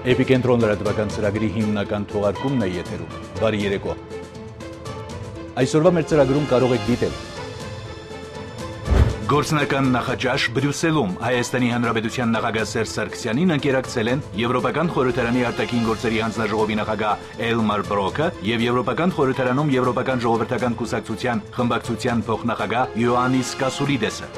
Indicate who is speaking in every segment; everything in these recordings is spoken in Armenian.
Speaker 1: Էպիկենտրոն լրատվական ծրագրի հիմնական թողարկումն է եթերում։ Բարի երեկո։ Այսօրվա մեր ծրագրում կարող եք դիտել. Գործնական նախաճաշ Բրյուսելում Հայաստանի Հանրապետության նախագահ Սերժ Սարգսյանին ընկերակցել են Եվրոպական խորհրդարանի արտաքին գործերի հանձնաժողովի նախագահ Էլմար Բրոկը եւ Եվրոպական խորհրդարանում Եվրոպական ժողովրդական կուսակցության խմբակցության փոխնախագահ Յոաննիս Կասուլիդեսը։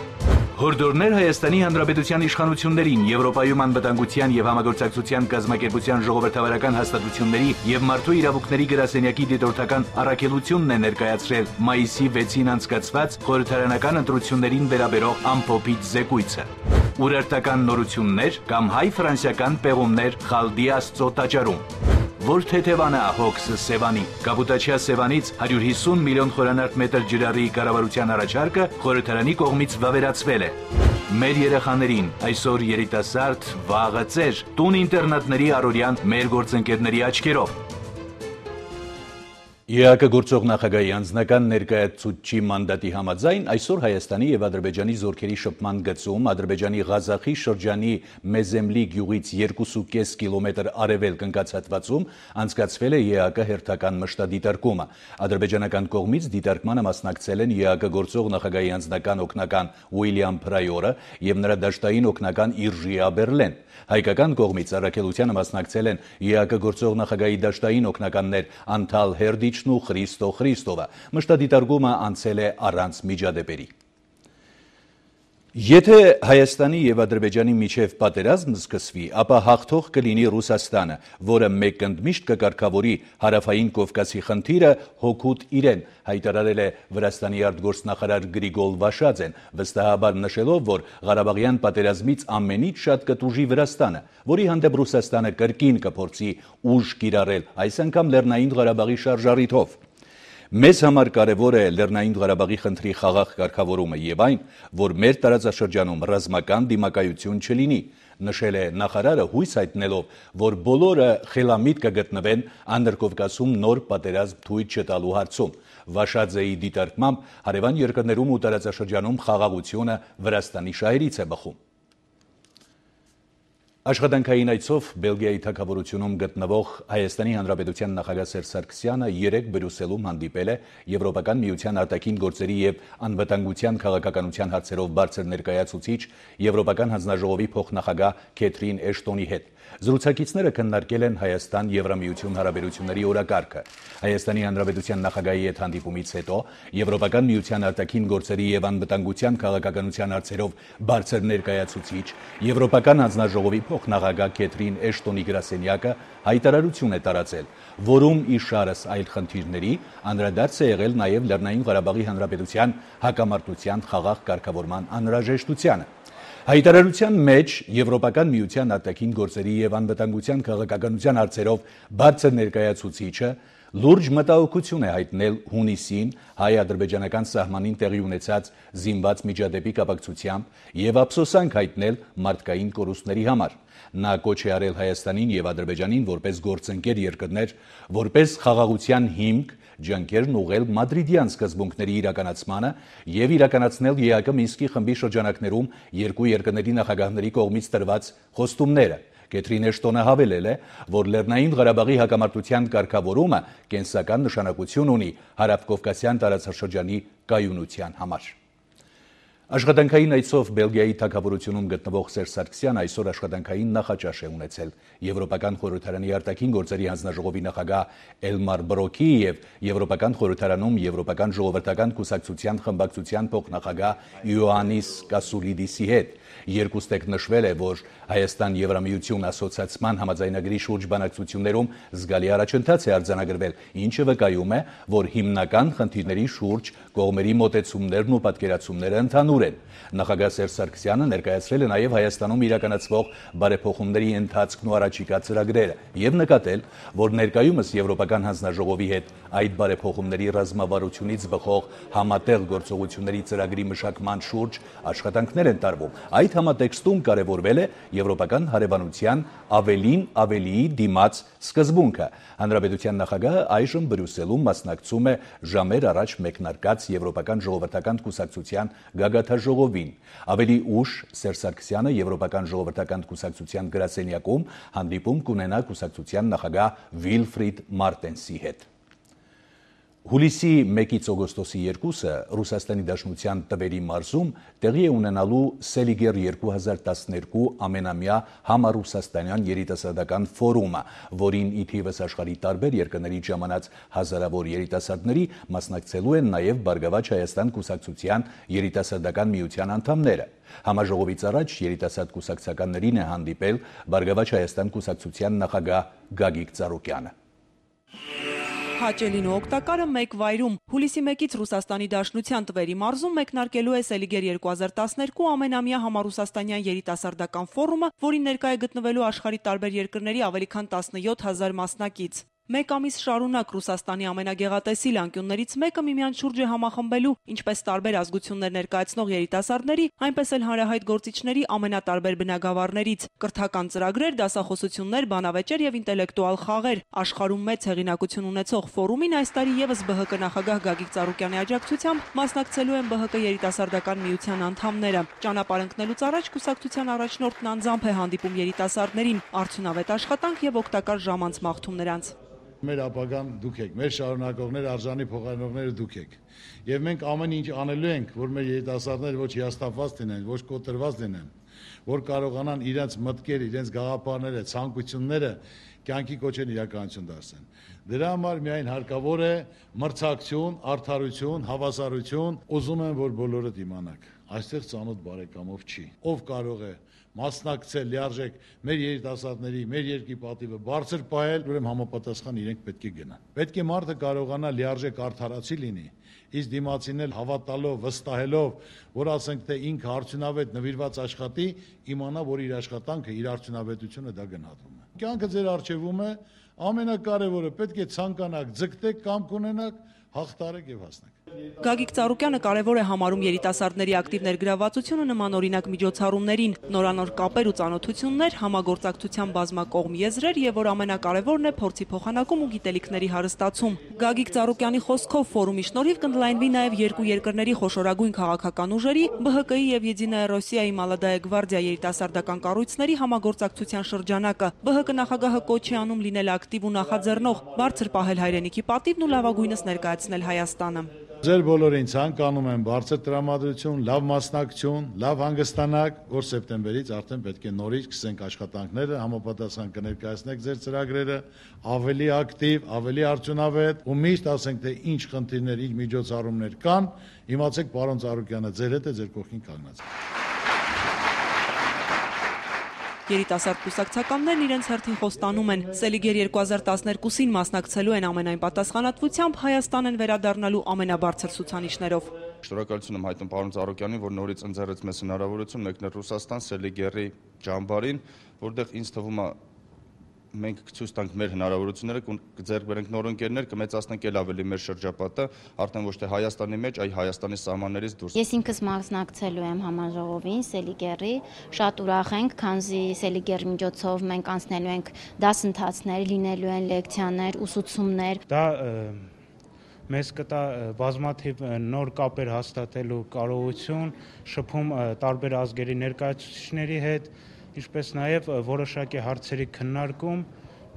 Speaker 1: Հորդորներ Հայաստանի Հանրապետության իշխանություններին Եվրոպայում անվտանգության եւ համագործակցության կազմակերպության ժողովրդավարական հաստատությունների եւ մարդու իրավունքների գրասենյակի դիտորդական առաքելությունն է ներկայացրել մայիսի 6-ին անցկացված խորհրդարանական ընտրություններին վերաբերող ամփոփիչ զեկույցը։ Urարտական նորություններ կամ հայ-ֆրանսիական պեղումներ Խալդի Աստծո տաճարում։ Որ թեթևանա հոգսը Սևանի, Կապուտաչյա Սևանից 150 միլիոն խորանարդ մետր ջրառի կառավարության առաջարկը խորհրդարանի կողմից վավերացվել է։ Մեր երեխաներին այսօր երիտասարդ, վաղը ծեր, տուն ինտերնատների առօրյան մեր գործընկերների աչքերով։ ԵԱԿ գործող նախագահի անձնական ներկայացուցչի մանդատի համաձայն այսօր Հայաստանի եւ Ադրբեջանի զորքերի շփման գծում Ադրբեջանի Ղազախի շրջանի Մեզեմլի գյուղից 2.5 կիլոմետր արևելք ընկած հատվածում անցկացվել է ԵԱԿ հերթական մշտադիտարկումը։ Ադրբեջանական կողմից դիտարկմանը մասնակցել են ԵԱԿ գործող նախագահի անձնական օգնական Ուիլյամ Փրայորը եւ նրա դաշտային օգնական Իրժիա Բերլեն։ Հայկական կողմից առաքելությանը մասնակցել են ԵԱԿ գործող նախագահի դաշտային օգնականներ Անթալ Հերդիչն ու Խրիստո Խրիստովը։ Մշտադիտարկումը անցել է առանց միջադեպերի։ Եթե Հայաստանի եւ Ադրբեջանի միջև պատերազմ սկսվի, ապա հաղթող կլինի Ռուսաստանը, որը մեկընդմիշտ կկարգավորի հարավային Կովկասի խնդիրը հօգուտ իրեն, հայտարարել է Վրաստանի արտգործնախարար Գրիգոլ Վաշաձեն, վստահաբար նշելով, որ Ղարաբաղյան պատերազմից ամենից շատ կտուժի Վրաստանը, որի հանդեպ Ռուսաստանը կրկին կփորձի ուժ կիրառել, այս անգամ Լեռնային Ղարաբաղի շարժառիթով։ Մեզ համար կարևոր է Լեռնային Ղարաբաղի խնդրի խաղաղ կարգավորումը եւ այն, որ մեր տարածաշրջանում ռազմական դիմակայություն չլինի, նշել է նախարարը հույս հայտնելով, որ բոլորը խելամիտ կգտնվեն Անդրկովկասում նոր պատերազմ թույլ չտալու հարցում։ Վաշաձեի դիտարկմամբ հարևան երկրներում ու տարածաշրջանում խաղաղությունը Վրաստանի շահերից է բխում։ Աշխատանքային այցով Բելգիայի թագավորությունում գտնվող Հայաստանի Հանրապետության նախագահ Սերժ Սարգսյանը երեկ Բրյուսելում հանդիպել է Եվրոպական միության արտաքին գործերի եւ անվտանգության քաղաքականության հարցերով բարձր ներկայացուցիչ Եվրոպական հանձնաժողովի փոխնախագահ Քեթրին Էշտոնի հետ։ Զրուցակիցները քննարկել են Հայաստան-Եվրամիություն հարաբերությունների օրակարգը։ Հայաստանի Հանրապետության նախագահի հետ հանդիպումից հետո Եվրոպական միության արտաքին գործերի եւ անվտանգության քաղաքականության հարցերով բարձր ներկայացուցիչ Եվրոպական հանձնաժողովի փոխնախագահ Քեթրին Էշտոնի գրասենյակը հայտարարություն է տարածել, որում իշարս այլ խնդիրների անդրադարձ է եղել նաեւ Լեռնային Ղարաբաղի Հանրապետության հակամարտության խաղաղ կարգավորման անհրաժեշտությանը։ Հայտարարության մեջ Եվրոպական միության արտաքին գործերի եւ անվտանգության քաղաքականության հարցերով բարձր ներկայացուցիչը լուրջ մտահոգություն է հայտնել հունիսին հայ-ադրբեջանական սահմանին տեղի ունեցած զինված միջադեպի կապակցությամբ եւ ափսոսանք հայտնել մարդկային կորուստների համար։ Նա կոչ է արել Հայաստանին եւ Ադրբեջանին որպես գործընկեր երկրներ, որպես խաղաղության հիմք ջանքերն ուղղել մադրիդյան սկզբունքների իրականացմանը եւ իրականացնել ԵԱԿ Մինսկի խմբի շրջանակներում երկու երկրների նախագահների կողմից տրված խոստումները։ Քեթրին Էշտոնը հավելել է, որ Լեռնային Ղարաբաղի հակամարտության կարգավորումը կենսական նշանակություն ունի հարավկովկասյան տարածաշրջանի կայունության համար։ Աշխատանքային այցով Բելգիայի թագավորությունում գտնվող Սերժ Սարգսյանը այսօր աշխատանքային նախաճաշ է ունեցել Եվրոպական խորհրդարանի արտաքին գործերի հանձնաժողովի նախագահ Էլմար Բրոկի եւ Եվրոպական խորհրդարանում Եվրոպական ժողովրդական կուսակցության խմբակցության փոխնախագահ Յոաննիս Կասուլիդիսի հետ։ Երկուստեք նշվել է, որ Հայաստան-Եվրամիություն ասոցիացման համաձայնագրի շուրջ բանակցություններում զգալի առաջընթաց է արձանագրվել, ինչը վկայում է, որ հիմնական խնդիրների շուրջ կողմերի մոտեցումներն ու պատկերացումները ընդհանուր են։ Նախագահ Սերժ Սարգսյանը ներկայացրել է նաև Հայաստանում իրականացվող բարեփոխումների ընթացքն ու առաջիկա ծրագրերը եւ նկատել, որ ներկայումս Եվրոպական հանձնաժողովի հետ այդ բարեփոխումների ռազմավարությունից բխող համատեղ գործողությունների ծրագրի մշակման շուրջ աշխատանքներ են տարվում։ Այդ համատեքստում կարևորվել է եվրոպական հարևանության ավելին ավելիի դիմաց սկզբունքը։ Հանրապետության նախագահը այժմ Բրյուսելում մասնակցում է ժամեր առաջ մեկնարկած Եվրոպական ժողովրդական կուսակցության գագաթ հանրաքվեաթաժողովին։ Ավելի ուշ Սերժ Սարգսյանը Եվրոպական ժողովրդական կուսակցության գրասենյակում հանդիպում կունենա կուսակցության նախագահ Վիլֆրիդ Մարտենսի հետ։ Հուլիսի 1-ից օգոստոսի 2-ը Ռուսաստանի Դաշնության Տվերի մարզում տեղի է ունենալու Սելիգեր 2012 ամենամյա համառուսաստանյան երիտասարդական ֆորումը, որին ի թիվս աշխարհի տարբեր երկրներից ժամանած հազարավոր երիտասարդների մասնակցելու են նաև Բարգավաճ Հայաստան կուսակցության երիտասարդական միության անդամները։ Համաժողովից առաջ երիտասարդ կուսակցականներին է հանդիպել Բարգավաճ Հայաստան կուսակցության նախագահ Գագիկ Ծառուկյանը։
Speaker 2: Հաճելին ու օգտակարը մեկ վայրում։ Հուլիսի 1-ից Ռուսաստանի Դաշնության Տվերի մարզում մեկնարկելու է Սելիգեր 2012 ամենամյա համառուսաստանյան երիտասարդական ֆորումը, որին ներկա է գտնվելու աշխարհի տարբեր երկրների ավելի քան 17,000 մասնակից։ Մեկ ամիս շարունակ Ռուսաստանի ամենագեղատեսիլ անկյուններից մեկը միմյանց շուրջ է համախմբելու ինչպես տարբեր ազգություններ ներկայացնող երիտասարդների, այնպես էլ հանրահայտ գործիչների ամենատարբեր բնագավառներից, կրթական ծրագրեր, դասախոսություններ, բանավեճեր եւ ինտելեկտուալ խաղեր։ Աշխարհում մեծ հեղինակություն ունեցող ֆորումին այս տարի եւս ԲՀԿ նախագահ Գագիկ Ծառուկյանի աջակցությամբ մասնակցելու են ԲՀԿ երիտասարդական միության անդամները։ Ճանապարհ ընկնելուց առաջ կուսակցության առաջնորդն անձամբ է հանդիպում երիտասարդներին, արդյունավետ աշխատանք եւ օգտակար ժամանց մաղթում նրանց։
Speaker 3: Մեր ապագան դուք եք, մեր շարունակողները, արժանի փոխանցողները դուք եք։ Եվ մենք ամեն ինչ անելու ենք, որ մեր երիտասարդները ոչ հիասթափված լինեն, ոչ կոտրված լինեն, որ կարողանան իրենց մտքերը, իրենց գաղափարները, ցանկությունները կյանքի կոչեն իրականություն դարձնեն։ Դրա համար միայն հարկավոր է մրցակցություն, արդարություն, հավասարություն, ուզում եմ, որ բոլորդ իմանաք։ Այստեղ ծանոթ բարեկամով չի։ Ով կարող է մասնակցել լիարժեք մեր երիտասարդների, մեր երկրի պատիվը բարձր պահել, ուրեմն համապատասխան իրենք պետք է գնան։ Պետք է մարդը կարողանա լիարժեք արդարացի լինի, իսկ դիմացին էլ հավատալով, վստահելով, որ ասենք թե ինքը արդյունավետ նվիրված աշխատի, իմանա, որ իր աշխատանքը, իր արդյունավետությունը դա գնահատվում է։ Կյանքը ձեր առջևում է, ամենակարևորը պետք է ցանկանաք, ձգտեք, կամք ունենաք, հաղթարեք եւ հասնեք։
Speaker 2: Գագիկ Ծառուկյանը կարևոր է համարում երիտասարդների ակտիվ ներգրավվածությունը նմանօրինակ միջոցառումներին, նորանոր կապեր ու ծանոթություններ, համագործակցության բազմակողմ եզրեր եւ որ ամենակարևորն է փորձի փոխանակում ու գիտելիքների հարստացում։ Գագիկ Ծառուկյանի խոսքով ֆորումի շնորհիվ կընդլայնվի նաեւ երկու երկրների խոշորագույն քաղաքական ուժերի, ԲՀԿ-ի եւ Եդինայա Ռոսիայի Մալադայա գվարդիա երիտասարդական կառույցների համագործակցության շրջանակը։ ԲՀԿ նախագահը կոչ է անում լինել ակտիվ ու նախաձեռնող, բարձր պահել հայրենիքի պատիվն ու լավագույնս ներկայացնել Հայաստանը։
Speaker 3: Ձեր բոլորին ցանկանում եմ բարձր տրամադրություն, լավ մասնակցություն, լավ հանգստանաք, որ սեպտեմբերից արդեն պետք է նորից սկսենք աշխատանքները, համապատասխան կներկայացնեք ձեր ծրագրերը, ավելի ակտիվ, ավելի արդյունավետ ու միշտ ասենք թե ինչ խնդիրներ, ինչ միջոցառումներ կան, իմացեք պարոն Ծառուկյանը ձեր հետ է, ձեր կողքին կանգնած։
Speaker 2: Երիտասարդ կուսակցականներն իրենց հերթին խոստանում են, Սելիգեր 2012-ին մասնակցելու են ամենայն պատասխանատվությամբ, Հայաստան են վերադառնալու ամենաբարձր ցուցանիշներով։
Speaker 4: Շնորհակալություն եմ հայտնում պարոն Ծառուկյանին, որ նորից ընձեռեց մեզ հնարավորություն մեկնել Ռուսաստան Սելիգերի ճամբարին, որտեղ ինձ թվում է մենք ցույց տանք մեր հնարավորությունները, կձեռք բերենք նոր ընկերներ, կմեծացնենք ել ավելի մեր շրջապատը, արդեն ոչ թե Հայաստանի մեջ, այլ Հայաստանի սահմաններից դուրս։
Speaker 5: Ես ինքս մասնակցելու եմ համաժողովին Սելիգերի, շատ ուրախ ենք, քանզի Սելիգերի միջոցով մենք անցնելու ենք դասընթացներ, լինելու են լեկցիաներ, ուսուցումներ։
Speaker 6: Դա մեզ կտա բազմաթիվ նոր կապեր հաստատելու կարողություն, շփում տարբեր ազգերի ներկայացուցիչների հետ, ինչպես նաև որոշակի հարցերի քննարկում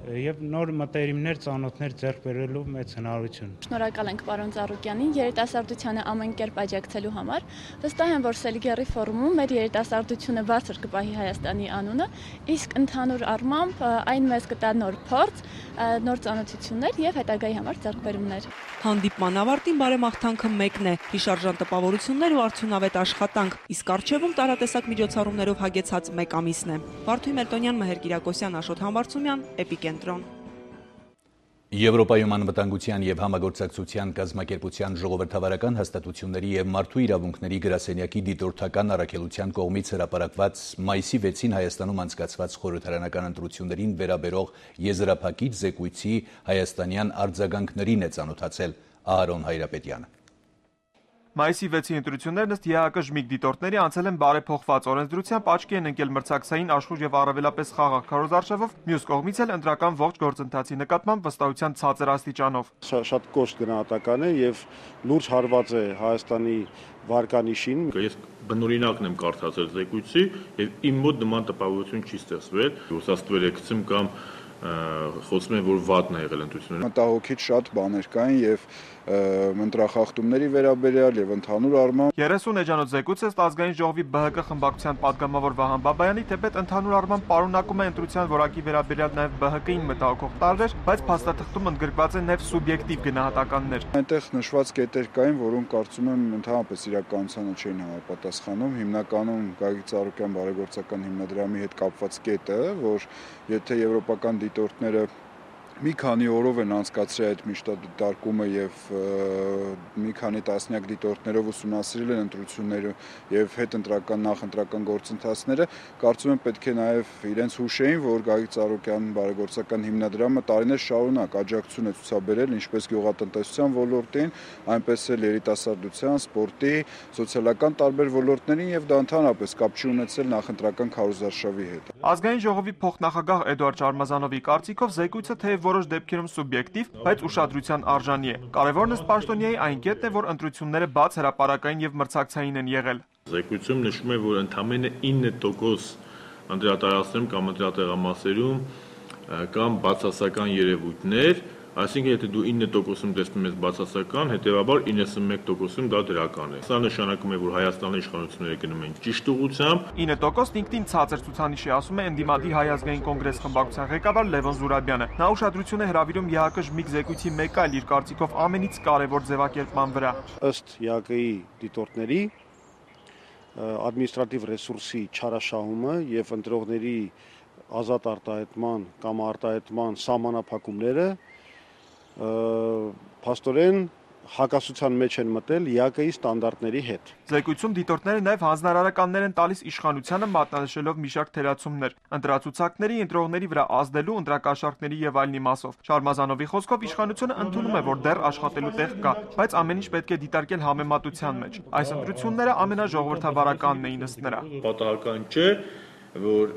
Speaker 6: եւ նոր մտերիմներ, ծանոթներ ձեռք բերելու մեծ հնարավորություն։
Speaker 7: Շնորհակալ ենք պարոն Ծառուկյանին երիտասարդությանը ամեն կերպ աջակցելու համար։ Վստահ եմ, որ Սելիգերի ֆորումում մեր երիտասարդությունը բարձր կպահի Հայաստանի անունը, իսկ ընդհանուր առմամբ այն մեզ կտա նոր փորձ, նոր ծանոթություններ եւ հետագայի համար ձեռքբերումներ։
Speaker 2: Հանդիպման ավարտին բարեմաղթանքը մեկն է՝ հիշարժան տպավորություններ ու արդյունավետ աշխատանք, իսկ առջևում տարատեսակ միջոցառումներով հագեցած մեկ ամիսն է։ Վարդուհի Մելտոնյան, Մհեր Կիրակոսյան, Աշոտ Համբարձումյան, Էպիկենտրոն։
Speaker 1: Եվրոպայում անվտանգության եւ համագործակցության կազմակերպության ժողովրդավարական հաստատությունների եւ մարդու իրավունքների գրասենյակի դիտորդական առաքելության կողմից հրապարակված մայիսի 6-ին Հայաստանում անցկացված խորհրդարանական ընտրություններին վերաբերող եզրափակիչ զեկույցի հայաստանյան արձագանքներին է ծանոթացել Ահարոն Հայրապետյանը։
Speaker 8: Մայիսի 6-ի ընտրություններն ըստ ԵԱԿ ԺՄԻԳ դիտորդների անցել են բարեփոխված օրենսդրությամբ, աչքի են ընկել մրցակցային աշխուժ եւ առավելապես խաղաղ քարոզարշավով, մյուս կողմից էլ ընտրական ողջ գործընթացի նկատմամբ վստահության ցածր աստիճանով։
Speaker 9: Շատ կոշտ գնահատական է եւ լուրջ հարված է Հայաստանի վարկանիշին։
Speaker 10: Ես բնօրինակն եմ կարդացել զեկույցի եւ իմ մոտ նման տպավորություն չի ստեղծվել, որ ստվեր եկցեմ կամ խոսում են, որ վատն է եղել ընտրությունները։
Speaker 11: Մտահոգիչ շատ բաներ կային եւ ընտրախախտումների վերաբերյալ եւ ընդհանուր առմամբ
Speaker 8: 30 էջանոց զեկույցը ըստ ազգային ժողովի ԲՀԿ խմբակցության падգամավոր Վահան Բաբայանի թեպետ ընդհանուր առմամբ պարունակում է ընտրության որակի վերաբերյալ նաեւ ԲՀԿ-ին մտահոգող տարրեր, բայց փաստաթղթում ընդգրկված են նաեւ սուբյեկտիվ գնահատականներ։
Speaker 11: Այնտեղ նշված կետեր կային, որոնք կարծում եմ ընդհանրապես իրականությանը չէին համապատասխանում, հիմնականում Գագիկ Ծառուկյան բարեգործական հիմնադրամի հետ կապված կետը, որ եթե եվրոպական դիտորդները մի քանի օրով են անցկացրել այդ միշտադիտարկումը եւ մի քանի տասնյակ դիտորդներով ուսումնասիրել են ընտրությունները եւ հետընտրական նախընտրական գործընթացները, կարծում եմ պետք է նաեւ իրենց հուշեին, որ Գագիկ Ծառուկյան բարեգործական հիմնադրամը տարիներ շարունակ աջակցություն է ցուցաբերել ինչպես գյուղատնտեսության ոլորտին, այնպես էլ երիտասարդության, սպորտի, սոցիալական տարբեր ոլորտներին եւ դա ընդհանրապես կապ չի ունեցել նախընտրական քարոզարշավի հետ։
Speaker 8: Ազգային ժողովի փոխնախագահ Էդուարդ Շարմազանովի կարծիքով զեկույցը թեև որոշ դեպքերում սուբյեկտիվ, բայց ուշադրության արժանի է։ Կարևորն ըստ պաշտոնյայի այն կետն է, որ ընտրությունները բաց հրապարակային եւ մրցակցային են եղել։
Speaker 10: Զեկույցում նշվում է, որ ընդամենը 9% անդրադարձներում կամ անդրատեղամասերում կամ բացասական երևույթներ, այսինքն եթե դու 9%-ում տեսնում ես բացասական, հետեւաբար 91%-ում դա դրական է։ Սա նշանակում է, որ Հայաստանի իշխանությունները գնում են ճիշտ ուղղությամբ։
Speaker 8: 9% ինքնին ցածր ցուցանիշ է, ասում է Ընդդիմադի Հայ ազգային կոնգրես խմբակցության ղեկավար Լևոն Զուրաբյանը։ Նա ուշադրություն է հրավիրում ԵԱԿ ԺՄԻԳ զեկույցի մեկ այլ իր կարծիքով ամենից կարևոր ձևակերպման վրա։
Speaker 9: Ըստ ԵԱԿ-ի դիտորդների ադմինիստրատիվ ռեսուրսի չարաշահումը եւ ընտրողների ազատ արտահայտման կամ արտահայտման սահմանափակումները փաստորեն հակասության մեջ են մտել ԵԱԿ-ի ստանդարտների հետ։
Speaker 8: Զեկույցում դիտորդները նաև հանձնարարականներ են տալիս իշխանությանը մատնանշելով մի շարք թերացումներ, ընտրացուցակների, ընտրողների վրա ազդելու, ընտրակաշառքների եւ այլնի մասով։ Շարմազանովի խոսքով իշխանությունը ընդունում է, որ դեռ աշխատելու տեղ կա, բայց ամեն ինչ պետք է դիտարկել համեմատության մեջ։ Այս ընտրությունները ամենաժողովրդավարականն էին ըստ նրա։
Speaker 10: Պատահական չէ, որ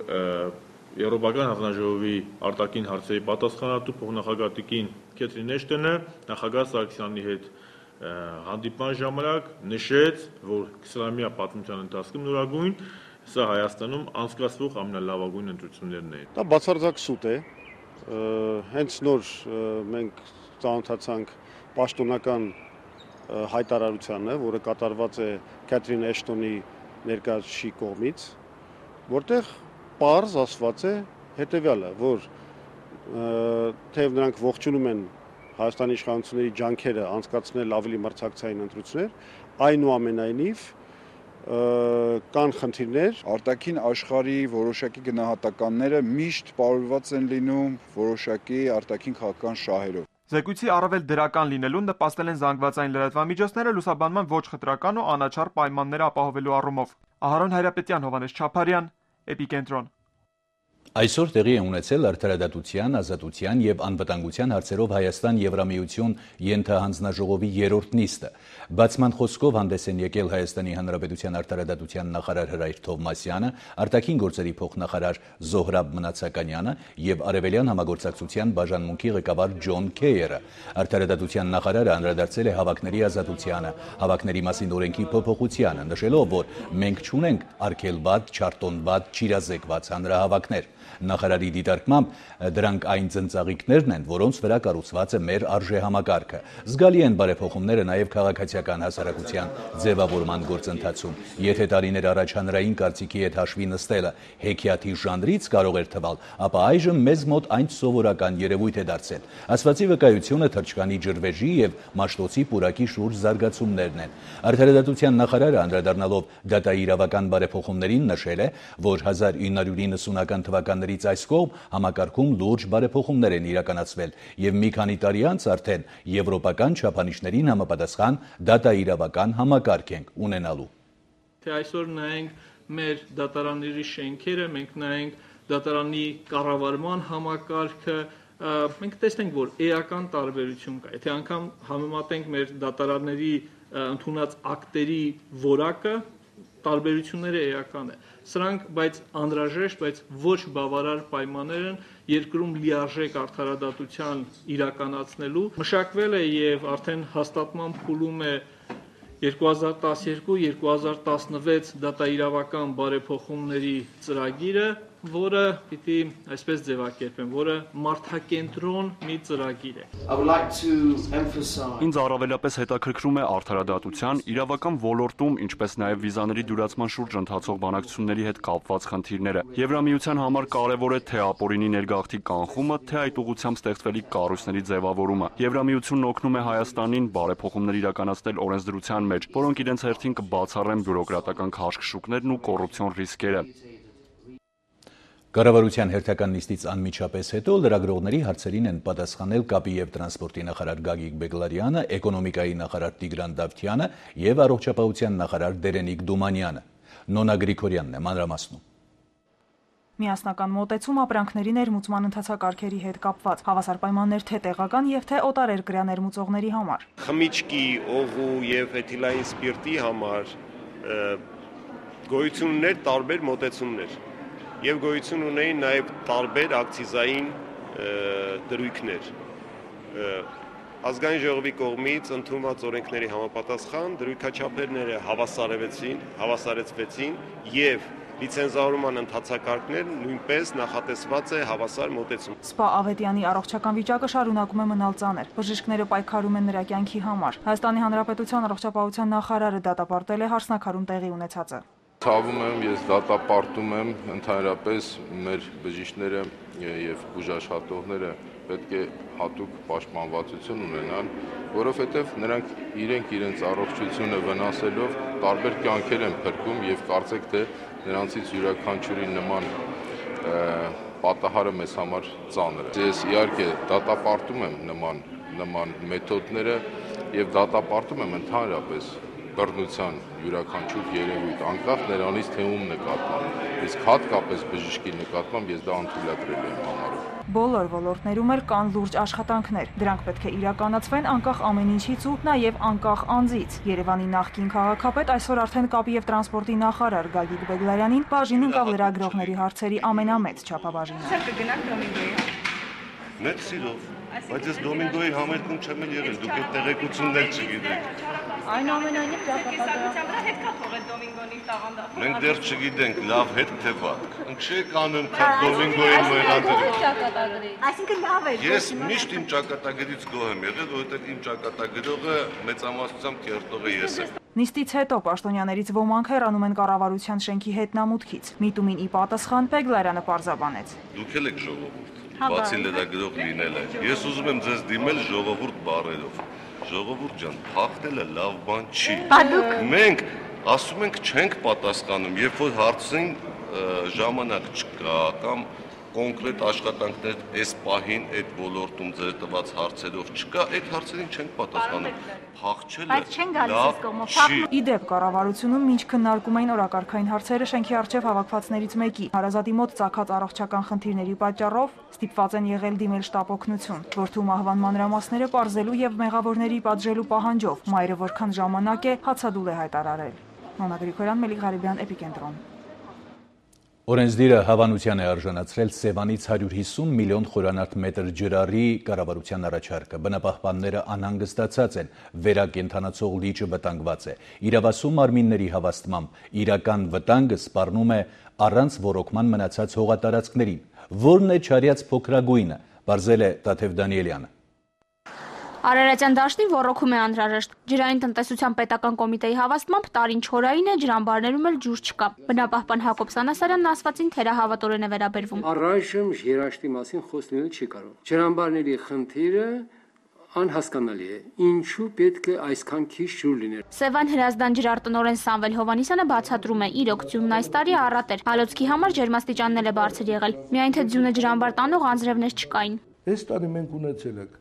Speaker 10: Եվրոպական հանձնաժողովի արտաքին հարցերի պատասխանատու փոխնախագահ Տիկին Քեթրին Էշտոնը նախագահ Սարգսյանի հետ հանդիպման ժամանակ նշեց, որ 20-ամյա պատմության ընթացքում նորագույն սա Հայաստանում անցկացվող ամենալավագույն ընտրություններն են։
Speaker 9: Դա բացարձակ սուտ է, հենց նոր մենք ծանոթացանք պաշտոնական հայտարարությանը, որը կատարված է Քեթրին Էշտոնի ներկայացուցիչի կողմից, որտեղ պարզ ասված է հետևյալը, որ թեև նրանք ողջունում են Հայաստանի իշխանությունների ջանքերը անցկացնել ավելի մրցակցային ընտրություններ, այնուամենայնիվ կան խնդիրներ,
Speaker 11: արտաքին աշխարհի որոշակի գնահատականները միշտ պարուրված են լինում որոշակի արտաքին քաղաքական շահերով։
Speaker 8: Զեկույցի առավել դրական լինելուն նպաստել են զանգվածային լրատվամիջոցները լուսաբանման ոչ խտրական ու անաչառ պայմաններ ապահովելու առումով։ Ահարոն Հայրապետյան, Հովհաննես Չապարյան, Էպիկենտրոն։
Speaker 1: Այսօր տեղի է ունեցել Արդարադատության, ազատության եւ անվտանգության հարցերով Հայաստան-Եվրամիություն ենթահանձնաժողովի 3-րդ նիստը։ Բացման խոսքով հանդես են եկել Հայաստանի Հանրապետության արդարադատության նախարար Հրայր Թովմասյանը, արտաքին գործերի փոխնախարար Զոհրաբ Մնացականյանը եւ Արևելյան համագործակցության բաժանմունքի ղեկավար Ջոն Քեյերը։ Արդարադատության նախարարը անդրադարձել է հավաքների ազատությանը, հավաքների մասին օրենքի փոփոխությանը, նշելով, որ մենք չունենք արգելված, չարտոնված, չիրազեկված հանրահավաքներ։ Նախարարի դիտարկմամբ դրանք այն ծնծաղիկներն են, որոնց վրա կառուցված է մեր արժեհամակարգը։ Զգալի են բարեփոխումները նաև քաղաքացիական հասարակության ձևավորման գործընթացում։ Եթե տարիներ առաջ հանրային կարծիքի հետ հաշվի նստելը հեքիաթի ժանրից կարող էր թվալ, ապա այժմ մեզ մոտ այն սովորական երևույթ է դարձել։ Ասվածի վկայությունը թրջկանի ջրվեժի եւ մաշտոցի պուրակի շուրջ զարգացումներն են։ Արդարադատության նախարարը անդրադառնալով դատաիրավական բարեփոխումներին նշել է, որ 1990-ական թվականներից այս կողմ համակարգում լուրջ բարեփոխումներ են իրականացվել եւ մի քանի տարի անց արդեն եվրոպական չափանիշներին համապատասխան դատաիրավական համակարգ ենք ունենալու։
Speaker 12: Թե այսօր նայենք մեր դատարանների շենքերը, մենք նայենք դատարանի կառավարման համակարգը, մենք տեսնենք, որ էական տարբերություն կա։ Եթե անգամ համեմատենք մեր դատարանների ընդունած ակտերի որակը տարբերությունները էական է։ Սրանք բայց անհրաժեշտ, բայց ոչ բավարար պայմաններ են երկրում լիարժեք արդարադատության իրականացնելու։ Մշակվել է եւ արդեն հաստատման փուլում է 2012-2016 դատաիրավական բարեփոխումների ծրագիրը, որը պիտի այսպես ձևակերպեմ, որը մարդակենտրոն մի ծրագիր է։
Speaker 13: Ինձ առավելապես հետաքրքրում է արդարադատության, իրավական ոլորտում, ինչպես նաև վիզաների դյուրացման շուրջ ընթացող բանակցությունների հետ կապված խնդիրները։ Եվրամիության համար կարևոր է թե ապօրինի ներգաղթի կանխումը, թե այդ ուղղությամբ ստեղծվելիք կառույցների ձևավորումը։ Եվրամիությունն օգնում է Հայաստանին բարեփոխումներ իրականացնել օրենսդրության մեջ, որոնք իրենց հերթին կբացառեն բյուրոկրատական քաշքշուկներն ու կոռուպցիոն ռիսկերը։
Speaker 1: Կառավարության հերթական նիստից անմիջապես հետո լրագրողների հարցերին են պատասխանել կապի եւ տրանսպորտի նախարար Գագիկ Բեգլարյանը, էկոնոմիկայի նախարար Տիգրան Դավթյանը եւ առողջապահության նախարար Դերենիկ Դումանյանը։ Նոնա Գրիգորյանն է մանրամասնում։
Speaker 14: Միասնական մոտեցում ապրանքների ներմուծման ընթացակարգերի հետ կապված, հավասար պայմաններ թե տեղական եւ թե օտարերկրյա ներմուծողների համար։
Speaker 15: Խմիչքի, օղու եւ էթիլային սպիրտի համար գոյություն ուներ տարբեր մոտեցումներ եւ գոյություն ունեին նաեւ տարբեր ակցիզային դրույքներ։ Ազգային ժողովի կողմից ընդունված օրենքների համապատասխան դրույքաչափերները հավասարեցվեցին եւ լիցենզավորման ընթացակարգներ նույնպես նախատեսված է հավասար մոտեցում։
Speaker 14: Սպա Ավետյանի առողջական վիճակը շարունակում է մնալ ծանր։ Բժիշկները պայքարում են նրա կյանքի համար։ Հայաստանի Հանրապետության առողջապահության նախարարը դատապարտել է հարսնաքարում տեղի ունեցածը։
Speaker 16: Ցավում եմ, ես դատապարտում եմ ընդհանրապես մեր բժիշկները եւ բուժաշխատողները պետք է հատուկ պաշտպանվածություն ունենան, որովհետեւ նրանք իրենց առողջությունը վնասելով տարբեր կյանքեր են փրկում եւ կարծեք թե նրանցից յուրաքանչյուրի նման պատահարը մեզ համար ծանր է։ Ես իհարկե դատապարտում եմ նման մեթոդները եւ դատապարտում եմ ընդհանրապես բռնության յուրաքանչյուր երևույթ, անկախ նրանից թե ում նկատմամբ, իսկ հատկապես բժշկի նկատմամբ ես դա անթույլատրելի եմ համարում։
Speaker 14: Բոլոր ոլորտներում կան լուրջ աշխատանքներ, դրանք պետք է իրականացվեն անկախ ամեն ինչից ու նաև անկախ անձից։ Երևանի նախկին քաղաքապետ այսօր արդեն կապի եւ տրանսպորտի նախարար Գագիկ Բեգլարյանին բաժին ընկավ լրագրողների հարցերի ամենամեծ չափաբաժինը։
Speaker 17: Սա կգնանք Դոմինգոյի։
Speaker 18: Մեծ սիրով, բայց ես Դոմինգոյի համերգում չեմ եղել, դուք այդ տեղեկություններ չգիտեք։
Speaker 17: Այնուամենայնիվ ճակատագրության վրա հետ կա թողել Դոմինգոյի տաղանդը։
Speaker 18: Մենք դեռ չգիտենք լավ հետ թե վատ։ Ընկշեք անում թե Դոմինգոյի մեղադրի։
Speaker 17: Այսինքն լավ է։
Speaker 18: Ես միշտ իմ ճակատագրից գոհ եմ եղել, որովհետև իմ ճակատագրողը մեծամասնությամբ կերտողը ես եմ։
Speaker 14: Նիստից հետո պաշտոնյաներից ոմանք հեռանում են կառավարության շենքի հետնամուտքից։ Միտումին ի պատասխան Բեգլարյանը պարզաբանեց։
Speaker 18: Դուք եք ժողովուրդ, բացի լրագրող լինելը։ Ես ուզում եմ ձեզ դիմել ժողովուրդ բառերով։ Ժողովուրդ ջան, փախնելը լավ բան չի։ Մենք ասում ենք չենք պատասխանում, երբ որ հարցին ժամանակ չկա կամ կոնկրետ աշխատանքներ այս պահին այդ ոլորտում ձեր տված հարցերով չկա, այդ հարցերին չենք պատասխանում։ Փախչելը լավ չի։
Speaker 14: Իդեպ կառավարությունում մինչ քննարկում էին օրակարգային հարցերը շենքի առջև հավաքվածներից մեկի հարազատի մոտ ծագած առողջական խնդիրների պատճառով ստիպված են եղել դիմել շտապ օգնություն։ Որդու մահվան մանրամասները պարզելու եւ մեղավորների պատժելու պահանջով մայրը որքան ժամանակ է հացադուլ է հայտարարել։ Նոնա Գրիգորյան, Մելիք Ղարիբյան, Էպիկենտրոն։
Speaker 1: Օրենսդիրը հավանության է արժանացրել Սևանից 150 միլիոն խորանարդ մետր ջրառի կառավարության առաջարկը։ Բնապահպանները անհանգստացած են, վերակենդանացող լիճը վտանգված է։ Իրավասու մարմինների հավաստմամբ իրական վտանգը սպառնում է առանց ոռոգման մնացած հողատարածքներին։ Որն է չարյաց փոքրագույնը, բարձել է Տաթև Դանիելյանը։
Speaker 19: Արարատյան դաշտին ոռոգում է անհրաժեշտ։ Ջրային տնտեսության պետական կոմիտեի հավաստմամբ տարին չորային է, ջրամբարներում էլ ջուր չկա։ Բնապահպան Հակոբ Սանասարյանն ասվածին թերահավատորեն է վերաբերվում։
Speaker 20: Առայժմ երաշտի մասին խոսք լինել չի կարող։ Ջրամբարների խնդիրը անհասկանալի է։ Ինչու պետք է այսքան քիչ ջուր լիներ։
Speaker 19: Սևան Հրազդան ջրարտոնորեն Սամվել Հովանիսյանը բացատրում է, իր օգտյունն այս տարի առատ էր։ Հալոցքի համար ջերմաստիճանն էլ է բարձր եղել։ Միայն թե ձյունը ջրամբար տանող անձրևներ չկային։
Speaker 21: Այս տարի մենք ունեցել ենք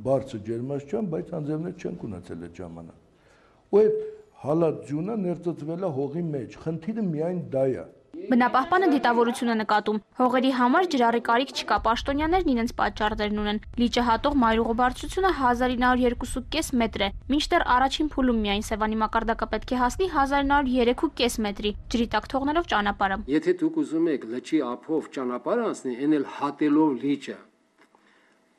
Speaker 21: բարձր ջերմաստիճան, բայց անձրևներ չենք ունեցել այդ ժամանակ։ Ու այդ հալած ձյունը ներծծվել է հողի մեջ։ Խնդիրը միայն դա է։
Speaker 19: Բնապահպանը դիտավորություն է նկատում։ Հողերի համար ջրառի կարիք չկա, պաշտոնյաներն իրենց պատճառներն ունեն։ Լիճը հատող մայրուղու բարձրությունը 1902.5 մետր է, մինչդեռ առաջին փուլում միայն Սևանի մակարդակը պետք է հասնի 1903.5 մետրի, ջրի տակ թողնելով ճանապարհը։
Speaker 20: Եթե դուք ուզում եք լճի ափով ճանապարհ անցնել, այն էլ հատելով լիճը,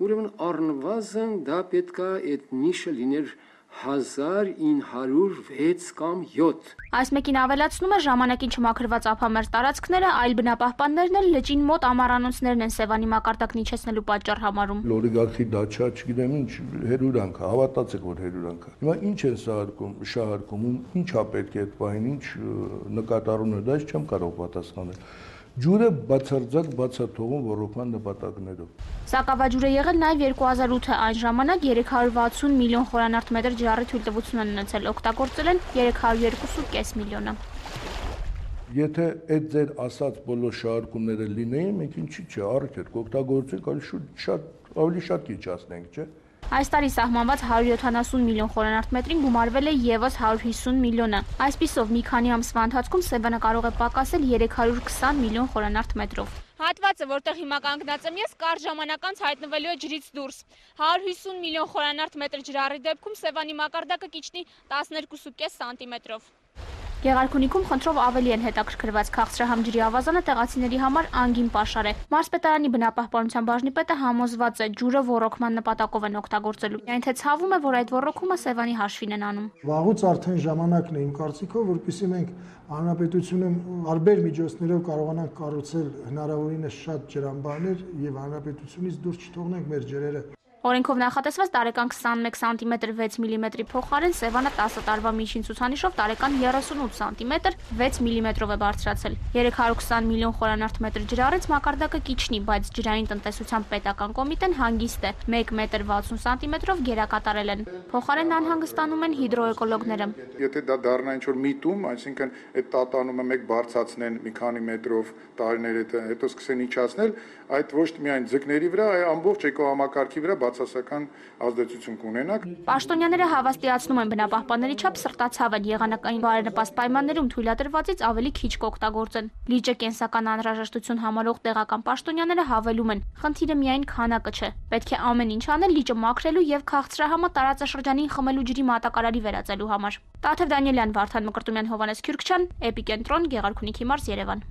Speaker 20: ուրեմն առնվազն դա պետք է այդ նիշը լիներ 1906 կամ 7։
Speaker 19: Այս մեկին ավելացնում է ժամանակին չմաքրված ափամերձ տարածքները, այլ բնապահպաններն էլ լճին մոտ ամառանոցներն են Սևանի մակարդակն իջեցնելու պատճառ համարում։
Speaker 21: Օլիգարխի դաչա, չգիտեմ ինչ, հերուրանք է, հավատացեք որ հերուրանք է։ Հիմա ինչ են շահարկում, ինչա պետք է այդ պահին, ինչ նկատառում է, դա չեմ կարող պատասխանել։ Ջուրը բացարձակ բացաթողում ոռոգման նպատակներով։
Speaker 19: Սակավաջուր է եղել նաև 2008-ը, այն ժամանակ 360 միլիոն խորանարդ մետր ջրառի թույլտվություն են ունեցել, օգտագործել են 302.5 միլիոնը։
Speaker 21: Եթե այդ ձեր ասած բոլոր շահարկումները լինեին, մենք ինչի՞ չէ, առիթ էր կօգտագործենք, ավելի շատ իջացնենք, չէ՞։
Speaker 19: Այս տարի սահմանված 170 միլիոն խորանարդ մետրին գումարվել է եւս 150 միլիոնը։ Այսպիսով մի քանի ամսվա ընթացքում Սևանը կարող է պակասել 320 միլիոն խորանարդ մետրով։ Հատվածը, որտեղ հիմա կանգնած եմ ես, կարճ ժամանակ անց հայտնվելու է ջրից դուրս։ 150 միլիոն խորանարդ մետր ջրառի դեպքում Սևանի մակարդակը կիջնի 12.5 սանտիմետրով։ Գեղարքունիքում խնդրով ավելի են հետաքրքրված, քաղցրահամ ջրի ավազանը տեղացիների համար անգին պաշար է։ Մարզպետարանի բնապահպանության բաժնի պետը համոզված է, ջուրը ոռոգման նպատակով են օգտագործելու։ Միայն թե ցավում է, որ այդ ոռոգումը Սևանի հաշվին են անում։
Speaker 3: Վաղուց արդեն ժամանակն է իմ կարծիքով, որպեսզի մենք հանրապետությունում տարբեր միջոցներով կարողանանք կառուցել հնարավորինս շատ ջրամբարներ եւ հանրապետությունից դուրս չթողնենք մեր ջրերը։
Speaker 19: Օրենքով նախատեսված տարեկան 21 սանտիմետր 6 միլիմետրի փոխարեն Սևանը 10 տարվա միջին ցուցանիշով տարեկան 38 սանտիմետր 6 միլիմետրով է բարձրացել։ 320 միլիոն խորանարդ մետր ջրառից մակարդակը կիջնի, բայց ջրային տնտեսության պետական կոմիտեն հանգիստ է 1 մետր 60 սանտիմետրով գերակատարել են։ Փոխարենն անհանգստանում են հիդրոէկոլոգները։
Speaker 11: Եթե դա դառնա ինչ-որ միտում, այսինքն այդ տատանումը մեկ բարձրացնեն մի քանի մետրով տարիներ հետո սկսեն իջացնել, այդ ոչ միայն ձկների վրա, այլ ամբողջ էկոհամակարգի վրա բացասական ազդեցություն կունենա։
Speaker 19: Պաշտոնյաները հավաստիացնում են բնապահպանների չափ սրտացավ են եղանակային բարենպաստ պայմաններում թույլատրվածից ավելի քիչ կօգտագործեն։ Լիճը կենսական անհրաժեշտություն համարող տեղական պաշտոնյաները հավելում են, խնդիրը միայն քանակը չէ։ Պետք է ամեն ինչ անել լիճը մաքրելու եւ քաղցրահամը տարածաշրջանին խմելու ջրի մատակարարի վերածելու համար։ Տաթև Դանիելյան, Վարդան Մկրտումյան, Հովանես Քյուրքչյան, Էպիկենտրոն, Գեղարքունիքի մարզ, Երևան։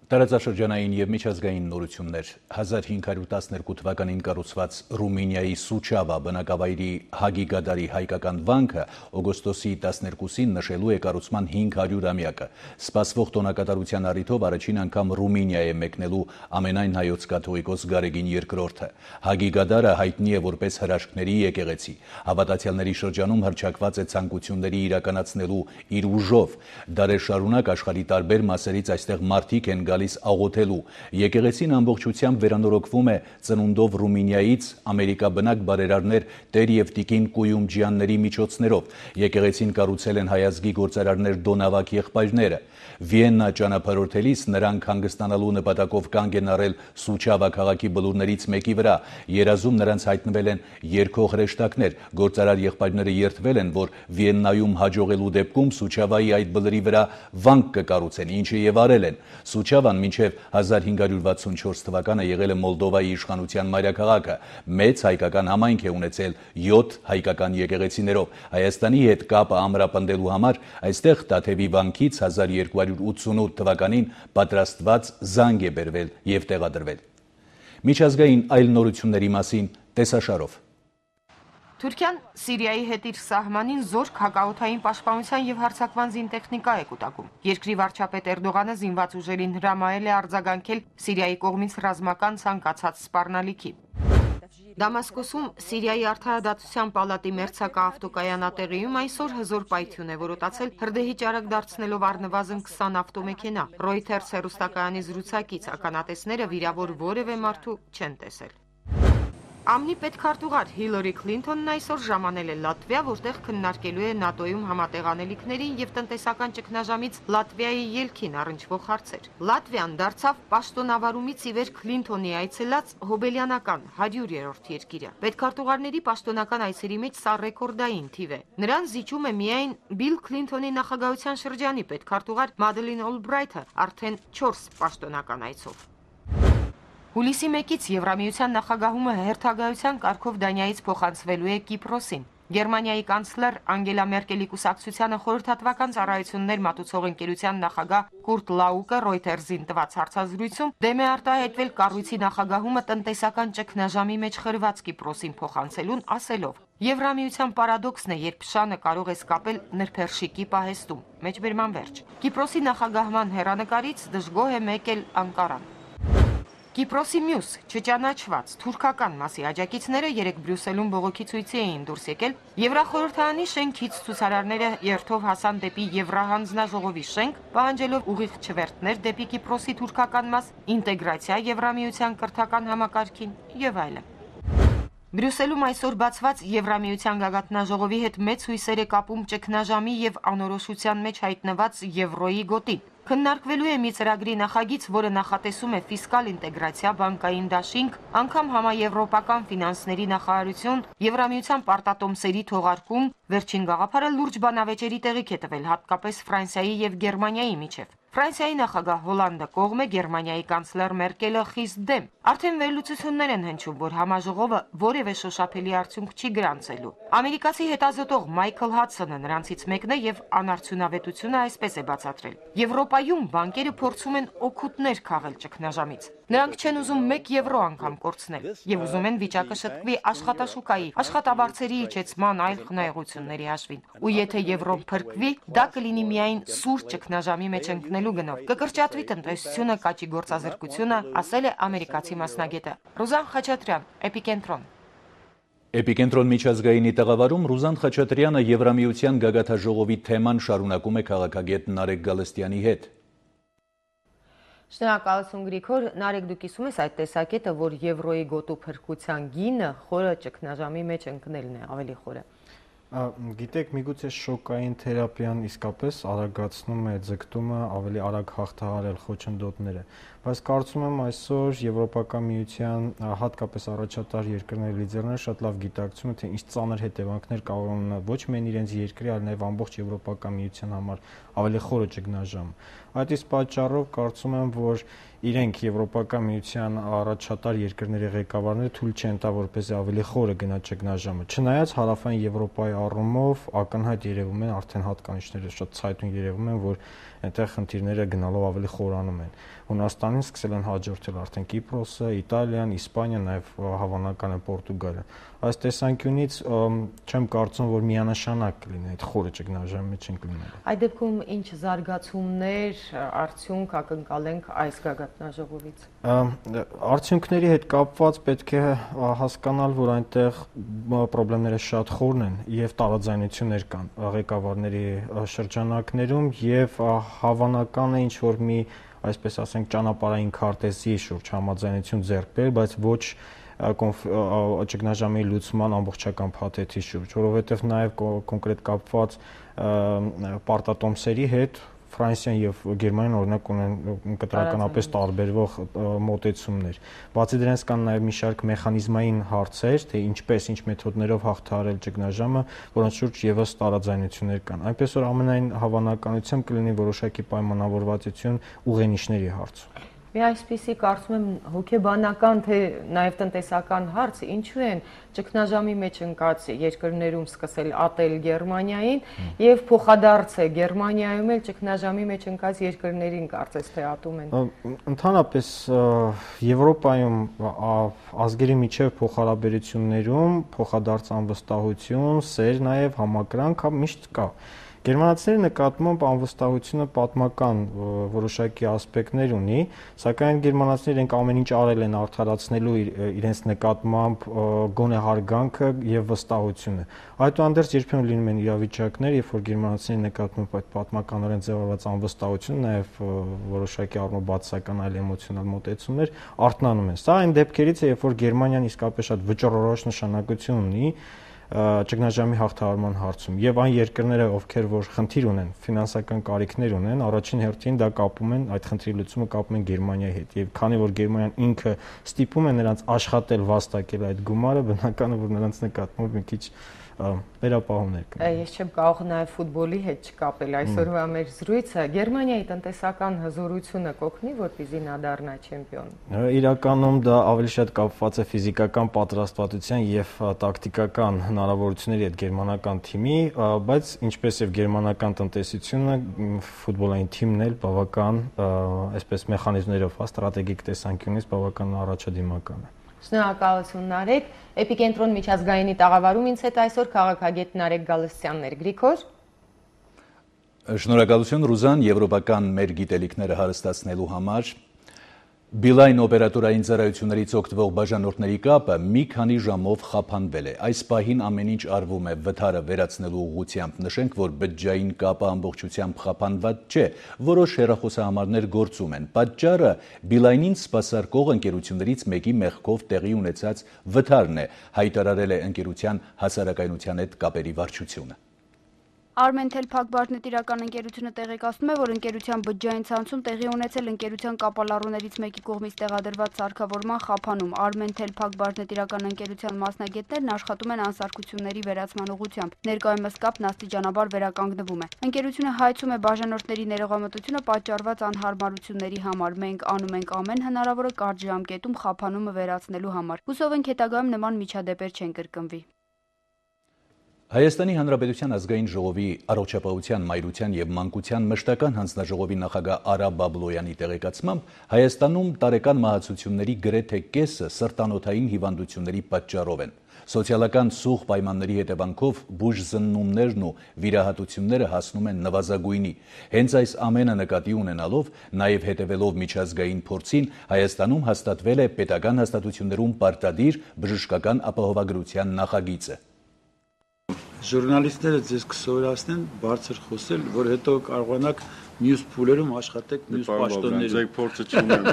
Speaker 1: Տարածաշրջանային եւ միջազգային նորություններ 1512 թվականին կառուցված Ռումինիայի Սուչավա բնակավայրի Հագիգադարի հայկական վանքը օգոստոսի 12-ին նշելու է կառուցման 500-ամյակը։ Սպասվող տոնակատարության առիթով առաջին անգամ Ռումինիա է մեկնելու ամենայն հայոց կաթողիկոս Գարեգին II-ը։ Հագիգադարը հայտնի է որպես հրաշքների եկեղեցի։ Հավատացյալների շրջանում հռչակված է ցանկությունների իրականացնելու իր ուժով։ Դարեր շարունակ աշխարհի տարբեր մասերից այստեղ մարդիկ են գալիս աղոթելու։ Եկեղեցին ամբողջությամբ վերանորոգվում է ծնունդով Ռումինիայից ամերիկաբնակ բարերարներ Տեր եւ Տիկին Կույումջյանների միջոցներով։ Եկեղեցին կառուցել են հայազգի գործարարներ Դոնավակ եղբայրները։ Վիեննա ճանապարհորդելիս նրանք հանգստանալու նպատակով կանգ են առել Սուչավա քաղաքի բլուրներից մեկի վրա։ Երազում նրանց հայտնվել են երկող հրեշտակներ։ Գործարար եղբայրները երդվել են, որ Վիեննայում հաջողելու դեպքում Սուչավայի այդ բլրի վրա վանք կկառուցեն, ինչը եւ արել են։ Սուչավան մինչև 1564 թվականը եղել է Մոլդովայի իշխանության մայրաքաղաքը։ Մեծ հայկական համայնք է ունեցել 7 հայկական եկեղեցիներով։ Հայաստանի հետ կապը ամրապնդելու համար այստեղ Տաթևի վանքից 1288 թվականին պատրաստված զանգ է բերվել եւ տեղադրվել։ Միջազգային այլ նորությունների մասին տեսաշարով։
Speaker 22: Թուրքիան Սիրիայի հետ իր սահմանին զորք, հակաօդային պաշտպանության եւ հարձակման զինտեխնիկա է կուտակում։ Երկրի վարչապետ Էրդողանը զինված ուժերին հրամայել է արձագանքել Սիրիայի կողմից ռազմական ցանկացած սպառնալիքի։ Դամասկոսում Սիրիայի արդարադատության պալատի մերձակա ավտոկայանատեղիում այսօր հզոր պայթյուն է որոտացել, հրդեհի ճարակ դարձնելով առնվազն 20 ավտոմեքենա։ Reuters հեռուստակայանի զրուցակից ականատեսները վիրավոր որևէ մարդու չեն տեսել։ ԱՄՆ-ի պետքարտուղար Հիլարի Քլինթոնն այսօր ժամանել է Լատվիա, որտեղ քննարկելու է ՆԱՏՕ-ում համատեղանելիքներին եւ տնտեսական ճգնաժամից Լատվիայի ելքին առնչվող հարցեր։ Լատվիան դարձավ պաշտոնավարումից ի վեր Քլինթոնի այցելած հոբելյանական 100-րդ երկիրը։ Պետքարտուղարների պաշտոնական այցերի մեջ սա ռեկորդային թիվ է։ Նրան զիջում է միայն Բիլ Քլինթոնի նախագահության շրջանի պետքարտուղար Մադելին Օլբրայթը արդեն 4 պաշտոնական այցով։ Հուլիսի 1-ից Եվրամիության նախագահումը հերթագայության կարգով Դանիայից փոխանցվելու է Կիպրոսին։ Գերմանիայի կանցլեր Անգելա Մերկելի կուսակցությանը խորհրդատվական ծառայություններ մատուցող ընկերության նախագահ Կուրտ Լաուկը Ռոյթերզին տված հարցազրույցում դեմ է արտահայտվել կառույցի նախագահումը տնտեսական ճգնաժամի մեջ խրված Կիպրոսին փոխանցելուն, ասելով. Եվրամիության պարադոքսն է, երբ շանը կարող է սկապել նրբերշիկի պահեստում։ Մեջբերման վերջ։ Կիպրոսի նախագահման հեռանկարից դժգոհ է մեկել Անկարան։ Կիպրոսի մյուս չճանաչված թուրքական մասի աջակիցները երեկ Բրյուսելում բողոքի ցույցի էին դուրս եկել Եվրախորհրդարանի շենքից ցուցարարները երթով հասան դեպի Եվրահանձնաժողովի շենք, պահանջելով ուղիղ չվերթներ դեպի Կիպրոսի թուրքական մաս, ինտեգրացիա Եվրամիության կրթական համակարգին եւ այլն։ Բրյուսելում այսօր բացված Եվրամիության գագաթնաժողովի հետ մեծ հույսեր է կապում ճգնաժամի եւ անորոշության մեջ հայտնված եվրոյի գոտին։ Քննարկվելու է մի ծրագրի նախագիծ, որը նախատեսում է ֆիսկալ ինտեգրացիա, բանկային դաշինք, անգամ համաեվրոպական ֆինանսների նախարարություն, Եվրամիության պարտատոմսերի թողարկում, վերջին գաղափարը լուրջ բանավեճերի տեղիք է տվել հատկապես Ֆրանսիայի եւ Գերմանիայի միջև։ Ֆրանսիայի նախագահ Հոլանդը կողմ է, Գերմանիայի կանցլեր Մերկելը խիստ դեմ։ Արդեն վերլուծություններ են հնչում, որ համաժողովը որևէ շոշափելի արդյունք չի գրանցելու։ Ամերիկացի հետազոտող Մայքլ Հադսոնը նրանցից մեկն է եւ անարդյունավետությունը այսպես է բացատրել։ Եվրոպայում բանկերը փորձում են օգուտներ քաղել ճգնաժամից։ Նրանք չեն ուզում 1 եվրո անգամ կորցնել եւ ուզում են վիճակը շտկվի աշխատաշուկայի, աշխատավարձերի իջեցման այլ խնայողությունների հաշվին։ Ու եթե եվրոն փրկվի, դա կլինի միայն սուր ճգնաժամի մեջ ընկնելու գնով։ Կկրճատվի տնտեսությունը, կաճի գործազրկությունը, ասել է ամերիկացի մասնագետը։ Ռուզան Խաչատրյան, Էպիկենտրոն։
Speaker 1: Էպիկենտրոն միջազգայինի տաղավարում Ռուզան Խաչատրյանը Եվրամիության գագաթնաժողովի թեման շարունակում է քաղաքագետ Նարեկ Գալստյանի հետ։
Speaker 22: Շնորհակալություն Գրիգոր, Նարեկ, դու կիսում ես այդ տեսակետը, որ եվրոյի գոտու փրկության գինը խորը ճգնաժամի մեջ ընկնելն է, ավելի խորը։
Speaker 4: Գիտեք, միգուցե շոկային թերապիան իսկապես արագացնում է ձգտումը ավելի արագ հաղթահարել խոչընդոտները, բայց կարծում եմ այսօր Եվրոպական միության հատկապես առաջատար երկրների լիդերները շատ լավ գիտակցում են, թե ինչ ծանր հետևանքներ կարող են ունենալ ոչ միայն իրենց երկրի, այլ նաև ամբողջ Եվրոպական միության համար ավելի խորը ճգնաժամ։ Այդ իսկ պատճառով կարծում եմ, որ իրենք Եվրոպական միության առաջատար երկրների ղեկավարները թույլ չեն տա, որպեսզի ավելի խորը գնա ճգնաժամը։ Չնայած հարավային Եվրոպայի առումով ակնհայտ երևում են արդեն հատկանիշները շատ ցայտուն երևում են, որ այնտեղ խնդիրները գնալով ավելի խորանում են։ Հունաստանին սկսել են հաջորդել արդեն Կիպրոսը, Իտալիան, Իսպանիան, նաև հավանական է Պորտուգալը։ Այս տեսանկյունից չեմ կարծում, որ միանշանակ կլինի այդ խորը ճգնաժամի մեջ ենք լինելու։
Speaker 22: Այդ դեպքում ինչ զարգացումներ, արդյունք ակնկալենք այս գագաթնաժողովից։
Speaker 4: Արդյունքների հետ կապված պետք է հասկանալ, որ այնտեղ խնդիրները շատ խորն են եւ տարաձայնություններ կան ղեկավարների շրջանակներում եւ հավանական է ինչ որ մի, այսպես ասենք, ճանապարհային քարտեզի շուրջ համաձայնություն ձեռք բերել, բայց ոչ ճգնաժամի լուծման ամբողջական փաթեթի շուրջ, որովհետև նաև կոնկրետ կապված պարտատոմսերի հետ Ֆրանսիան եւ Գերմանիան օրինակ ունեն կտրականապես տարբերվող մոտեցումներ։ Բացի դրանից կան նաև մի շարք մեխանիզմային հարցեր, թե ինչպես, ինչ մեթոդներով հաղթահարել ճգնաժամը, որոնց շուրջ եւս տարաձայնություններ կան։ Այնպես որ ամենայն հավանականությամբ կլինի որոշակի պայմանավորվածություն ուղենիշների հարցում։
Speaker 22: Մի այսպիսի կարծում եմ հոգեբանական, թե նաև տնտեսական հարց, ինչու են ճգնաժամի մեջ ընկած երկրներում սկսել ատել Գերմանիային եւ փոխադարձ է Գերմանիայում էլ ճգնաժամի մեջ ընկած երկրներին կարծես թե ատում են։
Speaker 4: Ընդհանրապես Եվրոպայում ազգերի միջև փոխհարաբերություններում փոխադարձ անվստահություն, սեր նաև համակրանք միշտ կա։ Գերմանացիների նկատմամբ անվստահությունը պատմական որոշակի ասպեկտներ ունի, սակայն գերմանացիները իրենք ամեն ինչ արել են արդարացնելու իրենց նկատմամբ գոնե հարգանքը եւ վստահությունը։ Այդուհանդերձ երբեմն լինում են իրավիճակներ, երբ որ գերմանացիների նկատմամբ այդ պատմականորեն ձևավորված անվստահությունը, նաեւ որոշակի առումով բացասական այլ էմոցիոնալ մոտեցումներ արթնանում են։ Սա այն դեպքերից է, երբ որ Գերմանիան իսկապես շատ վճռորոշ նշանակություն ունի ճգնաժամի հաղթահարման հարցում եւ այն երկրները, ովքեր որ խնդիր ունեն, ֆինանսական կարիքներ ունեն, առաջին հերթին դա կապում են այդ խնդրի լուծումը կապում են Գերմանիայի հետ եւ քանի որ Գերմանիան ինքը ստիպում է նրանց աշխատել վաստակել այդ գումարը, բնական է որ նրանց նկատմամբ մի քիչ վերապահումներ կան։
Speaker 22: Ես չեմ կարող նաև ֆուտբոլի հետ չկապել այսօրվա մեր զրույցը։ Գերմանիայի տնտեսական հզորությունը կօգնի, որպեսզի նա դառնա չեմպիոն։
Speaker 4: Իրականում դա ավելի շատ կապված է ֆիզիկական պատրաստվածության եւ տակտիկական հնարավորությունների հետ գերմանական թիմի, բայց ինչպես եւ գերմանական տնտեսությունը, ֆուտբոլային թիմն էլ բավական, այսպես մեխանիզմներով, ստրատեգիկ տեսանկյունից բավական առաջադիմական է։
Speaker 22: Շնորհակալություն Նարեկ, Էպիկենտրոն միջազգայինի տաղավարում ինձ հետ այսօր քաղաքագետ Նարեկ Գալստյանն էր։ Գրիգոր։
Speaker 1: Շնորհակալություն Ռուզան, եվրոպական մեր գիտելիքները հարստացնելու համար։ Բիլայն օպերատորային ծառայություններից օգտվող բաժանորդների կապը մի քանի ժամով խափանվել է։ Այս պահին ամեն ինչ արվում է վթարը վերացնելու ուղղությամբ։ Նշենք, որ բջջային կապը ամբողջությամբ խափանված չէ, որոշ հեռախոսահամարներ գործում են։ Պատճառը Բիլայնին սպասարկող ընկերություններից մեկի մեղքով տեղի ունեցած վթարն է, հայտարարել է ընկերության հասարակայնության հետ կապերի վարչությունը։
Speaker 19: Armentel Փակբարնետիրական ընկերությունը տեղեկացնում է, որ ընկերության բջջային ցանցում տեղի ունեցել ընկերության կապալառուներից մեկի կողմից տեղադրված սարքավորման խափանում։ Armentel Փակբարնետիրական ընկերության մասնագետներն աշխատում են անսարքությունների վերացման ուղղությամբ։ Ներկայումս կապն աստիճանաբար վերականգնվում է։ Ընկերությունը հայցում է բաժանորդների ներողամտությունը պատճառված անհարմարությունների համար։ Մենք անում ենք ամեն հնարավորը կարճ ժամկետում խափանումը վերացնելու համար։ Հուսով ենք հետագայում նման միջադեպեր չեն կրկնվի։
Speaker 1: Հայաստանի Հանրապետության ազգային ժողովի առողջապահության, մայրության եւ մանկության մշտական հանձնաժողովի նախագահ Արա Բաբլոյանի տեղեկացմամբ Հայաստանում տարեկան մահացությունների գրեթե կեսը սրտանոթային հիվանդությունների պատճառով են։ Սոցիալական սուղ պայմանների հետևանքով բուժզննումներն ու վիրահատությունները հասնում են նվազագույնի։ Հենց այս ամենը նկատի ունենալով, նաեւ հետևելով միջազգային փորձին, Հայաստանում հաստատվել է պետական հաստատություններում պարտադիր բժշկական ապահովագրության նախագիծը։
Speaker 5: Ժուրնալիստները ձեզ կսովորացնեն բարձր խոսել, որ հետո կարողանաք մյուս փուլերում աշխատեք մյուս պաշտոններում։
Speaker 6: Փորձը չունեմ։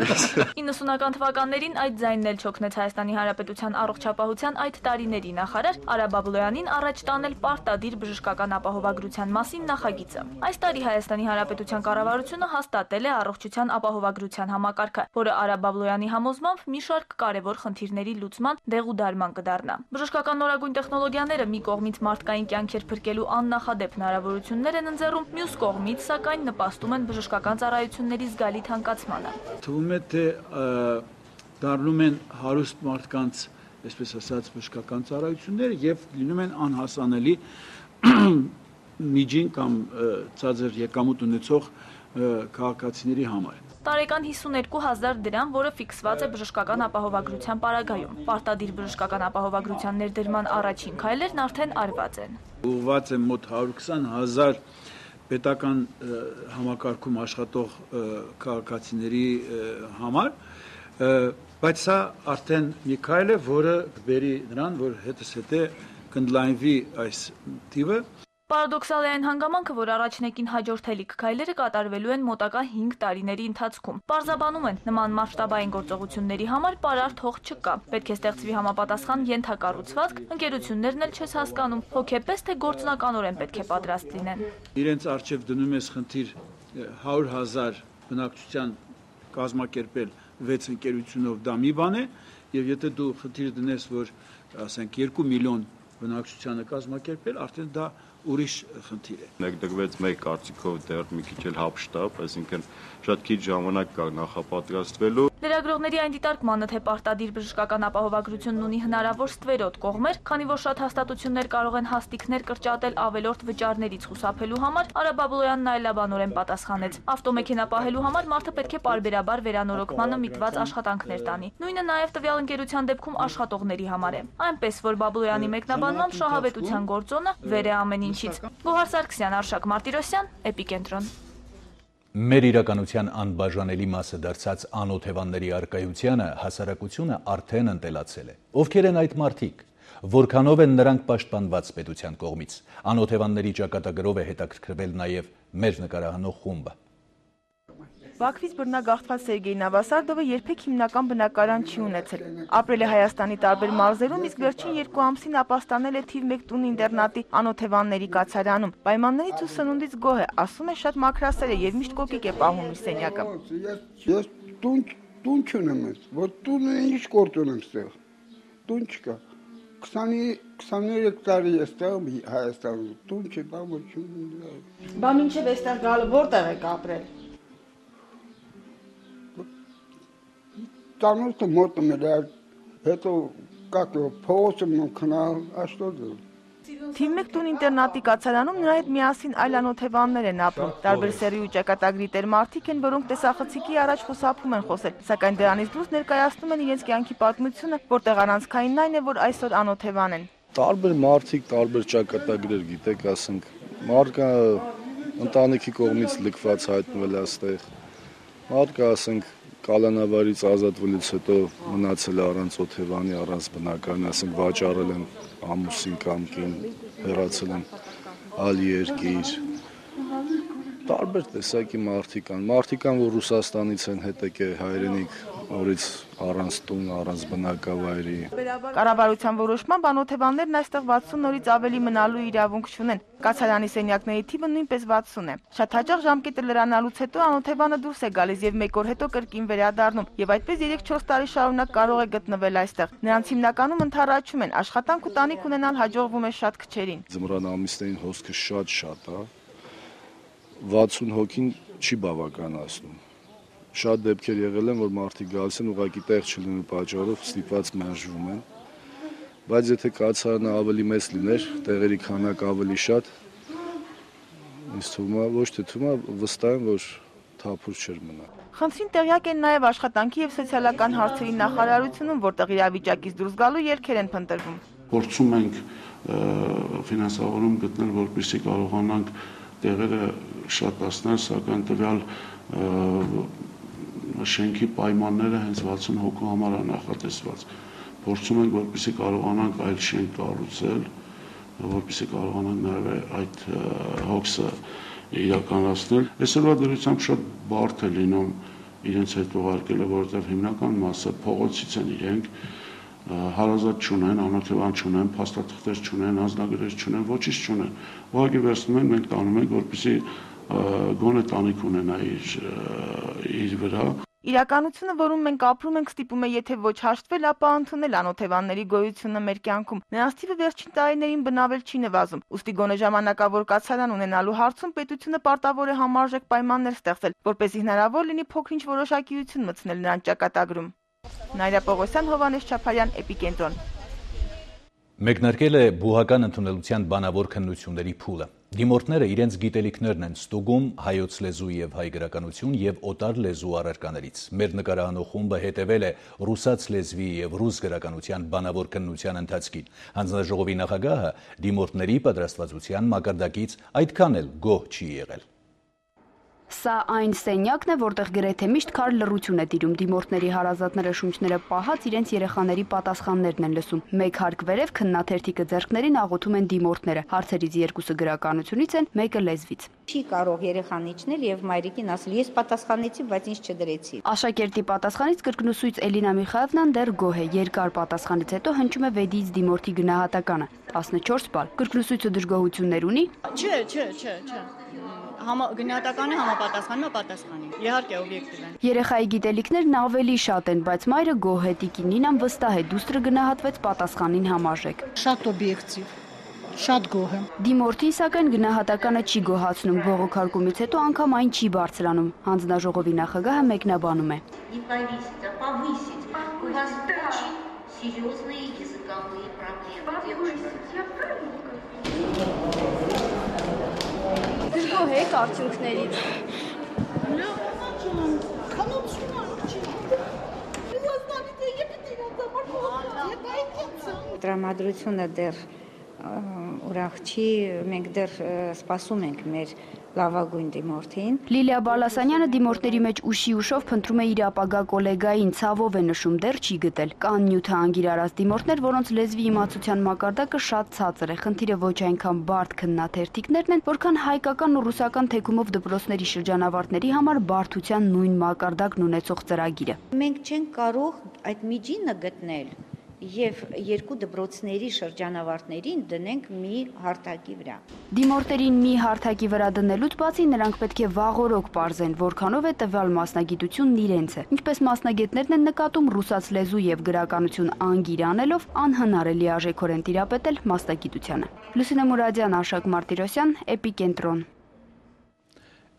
Speaker 19: 90-ական թվականներին այդ ձայնն էլ չօգնեց Հայաստանի Հանրապետության առողջապահության այդ տարիների նախարար Արա Բաբլոյանին առաջ տանել պարտադիր բժշկական ապահովագրության մասին նախագիծը։ Այս տարի Հայաստանի Հանրապետության կառավարությունը հաստատել է առողջության ապահովագրության համակարգը, որը Արա Բաբլոյանի համոզմամբ մի շարք կարևոր խնդիրների լուծման դեղուդարման կդառնա։ Բժշկական նորագույն տեխնոլոգիաները մի կողմից մարդկային կյանքեր փրկելու աննախադեպ հնարավորություններ են ընձեռում, մյուս կողմից սակայն նպաստում են բժշկական ծառայությունների զգալի թանկացմանը։
Speaker 5: Թվում է, թե դառնում են հարուստ մարդկանց, այսպես ասած, բժշկական ծառայությունները եւ լինում են անհասանելի միջին կամ ցածր եկամուտ ունեցող քաղաքացիների համար։
Speaker 19: Տարեկան 52,000 դրամ, որը ֆիքսված է բժշկական ապահովագրության պարագայում։ Պարտադիր բժշկական ապահովագրության ներդրման առաջին քայլերն արդեն արված են։
Speaker 5: Ուղղված է մոտ 120,000 պետական համակարգում աշխատող քաղաքացիների համար, բայց սա արդեն մի քայլ է, որը բերի նրան, որ հետզհետե կընդլայնվի այս թիվը։
Speaker 19: Պարադոքսալ է այն հանգամանքը, որ առաջնեկին հաջորդելիք քայլերը կատարվելու են մոտակա 5 տարիների ընթացքում։ Պարզաբանում են, նման մասշտաբային գործողությունների համար պարարտ հող չկա։ Պետք է ստեղծվի համապատասխան ենթակառուցվածք, ընկերություններն էլ չես հասկանում, հոգեպես թե գործնականորեն պետք է պատրաստ լինեն։
Speaker 5: Իրենց արժև դնում ես խնդիր 100,000 բնակչության կազմակերպել 6 ընկերությունով, դա մի բան է, եւ եթե դու խնդիր դնես, որ ասենք 2 միլիոն բնակչությանը կազմակերպել, արդեն դա ուրիշ խնդիր է։
Speaker 6: Ներդրվեց մեկ կարծիքով դեռ մի քիչ էլ հապշտապ, այսինքն շատ քիչ ժամանակ կա նախապատրաստվելու։
Speaker 14: Լրագրողների այն դիտարկմանը, թե պարտադիր բժշկական ապահովագրությունն ունի հնարավոր ստվերոտ կողմեր, քանի որ շատ հաստատություններ կարող են հաստիկներ կրճատել ավելորդ վճարներից խուսափելու համար, Արա Բաբլոյանն այլաբանորեն պատասխանեց. Ավտոմեքենա պահելու համար մարդը պետք է պարբերաբար վերանորոգմանը միտված աշխատանքներ տանի։ Նույնը նաև տվյալ ընկերության դեպքում աշխատողների համար է։ Այնպես որ Բաբլոյանի մեկնաբանմամբ շահավետության գործոնը վեր է ամեն ինչից։ Գոհար Սարգսյան, Արշակ Մարտիրոսյան, Էպիկենտրոն։
Speaker 1: Մեր իրականության անբաժանելի մասը դարձած անօթևանների առկայությանը հասարակությունը արդեն ընտելացել է։ Ովքեր են այդ մարդիկ, որքանով են նրանք պաշտպանված պետության կողմից։ Անօթևանների ճակատագրով է հետաքրքրվել նաև մեր նկարահանող խումբը։
Speaker 6: Բաքվից բռնագաղթված Սերգեյ Նավասարդովը երբեք հիմնական բնակարան չի ունեցել։ Ապրել է Հայաստանի տարբեր մարզերում, իսկ վերջին 2 ամսին ապաստանել է թիվ 1 տուն ինտերնատի անօթևանների կացարանում։ Պայմաններից ու սնունդից գոհ է, ասում է, շատ մաքրասեր է եւ միշտ կոկիկ է պահում իր սենյակը։
Speaker 7: Ես տուն չունեմ, որ տունը ինչ գործ ունեմ ստեղ։ Տուն չկա։ 23 տարի էստեղ Հայաստանում տուն չի, բան չունեմ։
Speaker 6: Բա մինչև էստեղ գալը որտեղ եք ապրել։
Speaker 7: Տանոթը մոտը մեր հետո как его փողոցում քնալ, а что делать։
Speaker 6: Թիվ 1 տուն ինտերնատի կացարանում նրա հետ միասին այլ անօթևաններ են ապրում։ Տարբեր սերի ու ճակատագրի տեր մարդիկ են, որոնք տեսախցիկի առաջ խուսափում են խոսել, սակայն դրանից դուրս ներկայացնում են իրենց կյանքի պատմությունը, որտեղ առանցքայինն այն է, որ այսօր անօթևան են։
Speaker 23: Տարբեր մարդիկ, տարբեր ճակատագրեր, գիտեք, ասենք, մարդկա ընտանիքի կողմից լքված հայտնվել է այստեղ։ Մարդկա, ասենք, կալանավարից ազատվելուց հետո մնացել է առանց օթևանի, առանց բնակարանի, ասենք վաճառել են ամուսին կամ կին, հեռացել են այլ երկիր։ Տարբեր տեսակի մարդիկ կան, որ Ռուսաստանից են հետ եկել հայրենիք, որից առանց տուն, առանց բնակավայրի։
Speaker 6: Կառավարության որոշմամբ անօթևաններն այստեղ 60 օրից ավելի մնալու իրավունք չունեն։ Կացարանի սենյակների թիվը նույնպես 60 է։ Շատ հաճախ ժամկետը լրանալուց հետո անօթևանը դուրս է գալիս եւ 1 օր հետո կրկին վերադառնում եւ այդպես 3-4 տարի շարունակ կարող է գտնվել այստեղ։ Նրանց հիմնականում ընդառաջում են, աշխատանք ու տանիք ունենալ հաջողվում է շատ քչերին։
Speaker 23: Ձմռան ամիսներին հոսքը շատ է։ 60 հոգին չի բավականացնում։ Շատ դեպքեր եղել են, որ մարդիկ գալիս են ուղղակի տեղ չլինելու պատճառով ստիպված մերժվում են։ Բայց եթե կացարանը ավելի մեծ լիներ, տեղերի քանակը ավելի շատ, ինձ թվում է, ոչ թե թվում է, վստահ եմ, որ թափուր չէր մնա։
Speaker 6: Խնդրին տեղյակ են նաև աշխատանքի եւ սոցիալական հարցերի նախարարությունում, որտեղ իրավիճակից դուրս գալու երգեր են փնտրվում։
Speaker 24: Փորձում ենք ֆինանսավորում գտնել, որպեսզի կարողանանք տեղերը շատացնել, սակայն տվյալ շենքի պայմանները հենց 60 հոգու համար է նախատեսված։ Փորձում ենք, որպեսզի կարողանանք այլ շենք կառուցել, որպեսզի կարողանանք նաև այդ հոգսը իրականացնել։ Այսօրվա դրությամբ շատ բարդ է լինում իրենց հետ ուղարկելը, որովհետև հիմնական մասը փողոցից են իրենք, հարազատ չունեն, անօթևան չունեն, փաստաթղթեր չունեն, անձնագրեր չունեն, ոչինչ չունեն։ Ուղղակի վերցնում են, մենք տանում ենք, որպեսզի գոնե տանիք ունենա իր վրա։
Speaker 6: Իրականությունը, որում մենք ապրում ենք, ստիպում է եթե ոչ հաշտվել, ապա ընդունել անօթևանների գոյությունը մեր կյանքում։ Նրանց թիվը վերջին տարիներին բնավել չի նվազում։ Ուստի գոնե ժամանակավոր կացարան ունենալու հարցում պետությունը պարտավոր է համարժեք պայմաններ ստեղծել, որպեսզի հնարավոր լինի փոքր-ինչ որոշակիություն մտցնել նրանց ճակատագրում։ Նայրա Պողոսյան, Հովհաննես Չապարյան, Էպիկենտրոն։
Speaker 1: Մեկնարկել է բուհական ընդունելության բանավոր քննությունների փուլը։ Դիմորդները իրենց գիտելիքներն են ստուգում հայոց լեզու եւ հայ գրականություն եւ օտար լեզու առարկաներից։ Մեր նկարահանող խումբը հետևել է ռուսաց լեզվի եւ ռուս գրականության բանավոր քննության ընթացքին։ Հանձնաժողովի նախագահը դիմորդների պատրաստվածության մակարդակից այդքան էլ գոհ չի եղել։
Speaker 25: Սա այն սենյակն է, որտեղ գրեթե միշտ քար լռություն է տիրում, դիմորդների հարազատները շունչները պահած իրենց երեխաների պատասխաններն են լսում։ Մեկ հարկ վերև քննաթերթիկը ձեռքներին աղոթում են դիմորդները, հարցերից 2-ը գրականությունից են, 1-ը լեզվից։
Speaker 26: Չի կարող երեխան իջնել եւ մայրիկին ասել, ես պատասխանեցի, բայց ինձ չդրեցի։
Speaker 25: Աշակերտի պատասխանից կրկնուսույց Էլինա Միխայելովնան դեռ գոհ է, երկար պատասխանից հետո հնչում է 6-ից դիմորդի գնահատականը, 14 բալ։ Կրկնուսույցը դժգոհություններ ունի։
Speaker 27: Չէ։ Գնահատականը համապատասխանում է պատասխանին։ Իհարկե օբյեկտիվ են։
Speaker 25: Երեխայի գիտելիքներն ավելի շատ են, բայց մայրը գոհ է, տիկին Նինան վստահ է, դուստրը գնահատվեց պատասխանին համարժեք։
Speaker 27: Շատ օբյեկտիվ։
Speaker 2: Շատ գոհ եմ։
Speaker 25: Դիմորդին սակայն գնահատականը չի գոհացնում, բողոքարկումից հետո անգամ այն չի բարձրանում։ Հանձնաժողովի նախագահը մեկնաբանում է. Գոհ եք արդյունքներից։
Speaker 26: Տրամադրությունը դեռ ուրախ չի, մենք դեռ սպասում ենք մեր լավագույն դիմորդին։
Speaker 25: Լիլիա Բալասանյանը դիմորդների մեջ ուշով փնտրում է իր ապագա գոլեգային, ցավով է նշում, դեռ չի գտել։ Կան նյութը անգիրարած դիմորդներ, որոնց լեզվի իմացության մակարդակը շատ ցածր է։ Խնդիրը ոչ այնքան բարդ քննաթերթիկներն են, որքան հայկական ու ռուսական թեկումով դպրոցների շրջանավարտների համար բարդության նույն մակարդակն ունեցող ծրագիրը։
Speaker 26: Մենք չենք կարող այդ միջինը գտնել եւ երկու դպրոցների շրջանավարտներին դնենք մի հարթակի վրա։
Speaker 25: Դիմորդերին մի հարթակի վրա դնելուց բացի նրանք պետք է վաղօրոք պարզեն, որքանով է տվյալ մասնագիտությունն իրենց է։ Ինչպես մասնագետներն են նկատում, ռուսաց լեզու եւ գրականություն անգիր անելով անհնար է լիարժեքորեն տիրապետել մասնագիտությանը։ Լուսինե Մուրադյան, Աշակ Մարտիրոսյան, Էպիկենտրոն։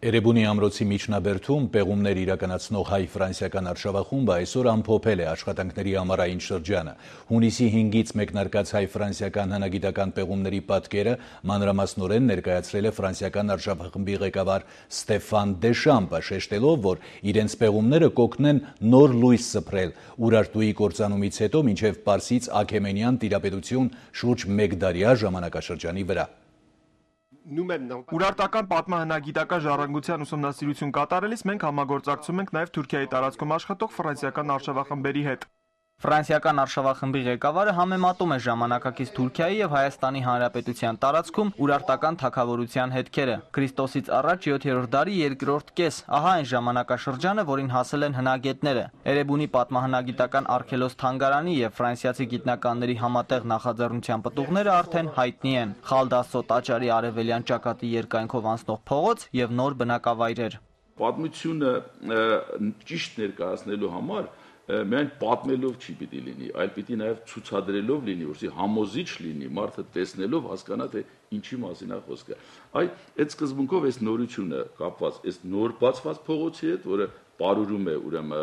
Speaker 1: Էրեբունի ամրոցի միջնաբերդում պեղումներ իրականացնող հայ-ֆրանսիական արշավախումբը այսօր ամփոփել է աշխատանքների ամառային շրջանը։ Հունիսի 5-ից մեկնարկած հայ-ֆրանսիական հնագիտական պեղումների պատկերը մանրամասնորեն ներկայացրել է ֆրանսիական արշավախմբի ղեկավար Ստեֆան Դեշամպը, շեշտելով, որ իրենց պեղումները կօգնեն նոր լույս սփռել Ուրարտուի կործանումից հետո մինչև Պարսից Աքեմենյան տիրապետություն շուրջ 1 դարյա ժամանակաշրջանի վրա։
Speaker 8: Ուրարտական պատմահնագիտական ժառանգության ուսումնասիրություն կատարելիս մենք համագործակցում ենք նաև Թուրքիայի տարածքում աշխատող ֆրանսիական արշավախմբերի հետ։
Speaker 9: Ֆրանսիական արշավախմբի ղեկավարը համեմատում է ժամանակակից Թուրքիայի եւ Հայաստանի Հանրապետության տարածքում ուրարտական թագավորության հետքերը։ Քրիստոսից առաջ 7-րդ դարի երկրորդ կես, ահա այն ժամանակաշրջանը, որին հասել են հնագետները։ Էրեբունի պատմահնագիտական արքելոս թանգարանի եւ ֆրանսիացի գիտնականների համատեղ նախաձեռնության պտուղները արդեն հայտնի են։ Խալդասո տաճարի արևելյան ճակատի երկայնքով անցնող փողոց եւ նոր բնակավայրեր։
Speaker 24: Պատմությունը ճիշտ ներկայացնելու համար միայն պատմելով չի պիտի լինի, այլ պիտի նաև ցուցադրելով լինի, որսի համոզիչ լինի, մարդը տեսնելով հասկանա, թե ինչի մասին է խոսքը։ Այդ սկզբունքով այս նորությունը կապված, այս նոր բացված փողոցի հետ, որը պարուրում է ուրեմն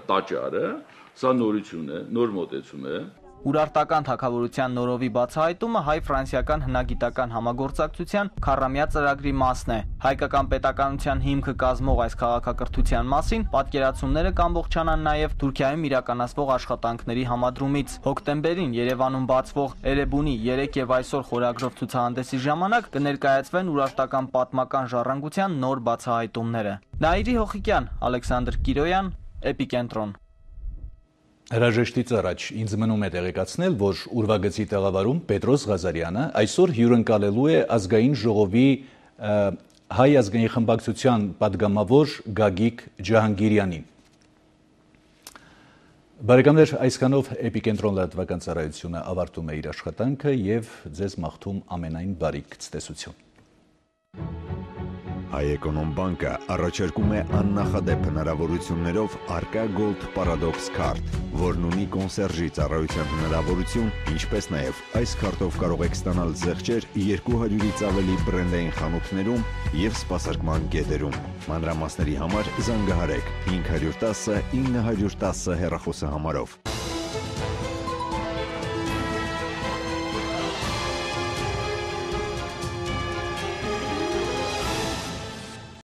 Speaker 24: տաճարը, սա նորություն է, նոր մոտեցում է։
Speaker 9: Ուրարտական թագավորության նորովի բացահայտումը հայ-ֆրանսիական հնագիտական համագործակցության քառամյա ծրագրի մասն է։ Հայկական պետականության հիմքը կազմող այս քաղաքակրթության մասին պատկերացումները կամբողջանան նաև Թուրքիայում իրականացվող աշխատանքների համադրումից։ Հոկտեմբերին Երևանում բացվող Էրեբունի 3 եւ այսօր խորագրով ցուցահանդեսի ժամանակ կներկայացվեն ուրարտական պատմական ժառանգության նոր բացահայտումները։ Նաիրի Հոխիկյան, Ալեքսանդր Կիրոյան, Էպիկենտրոն։
Speaker 1: Հրաժեշտից առաջ ինձ մնում է տեղեկացնել, որ ուրվագծի տաղավարում Պետրոս Ղազարյանը այսօր հյուրընկալելու է ազգային ժողովի հայ ազգային խմբակցության պատգամավոր Գագիկ Ջահանգիրյանին։ Բարեկամներ, այսքանով Էպիկենտրոն լրատվական ծառայությունը ավարտում է իր աշխատանքը եւ ձեզ մաղթում ամենայն բարիք ցտեսություն։
Speaker 10: Հայ-Էկոնոմ բանկը առաջարկում է աննախադեպ հնարավորություններով Arca Gold Paradox Card, որն ունի կոնսերժի ծառայության հնարավորություն, ինչպես նաև այս քարտով կարող եք ստանալ զեղչեր 200-ից ավելի բրենդային խանութներում եւ սպասարկման կետերում։ Մանրամասների համար զանգահարեք 510 910 հեռախոսահամարով։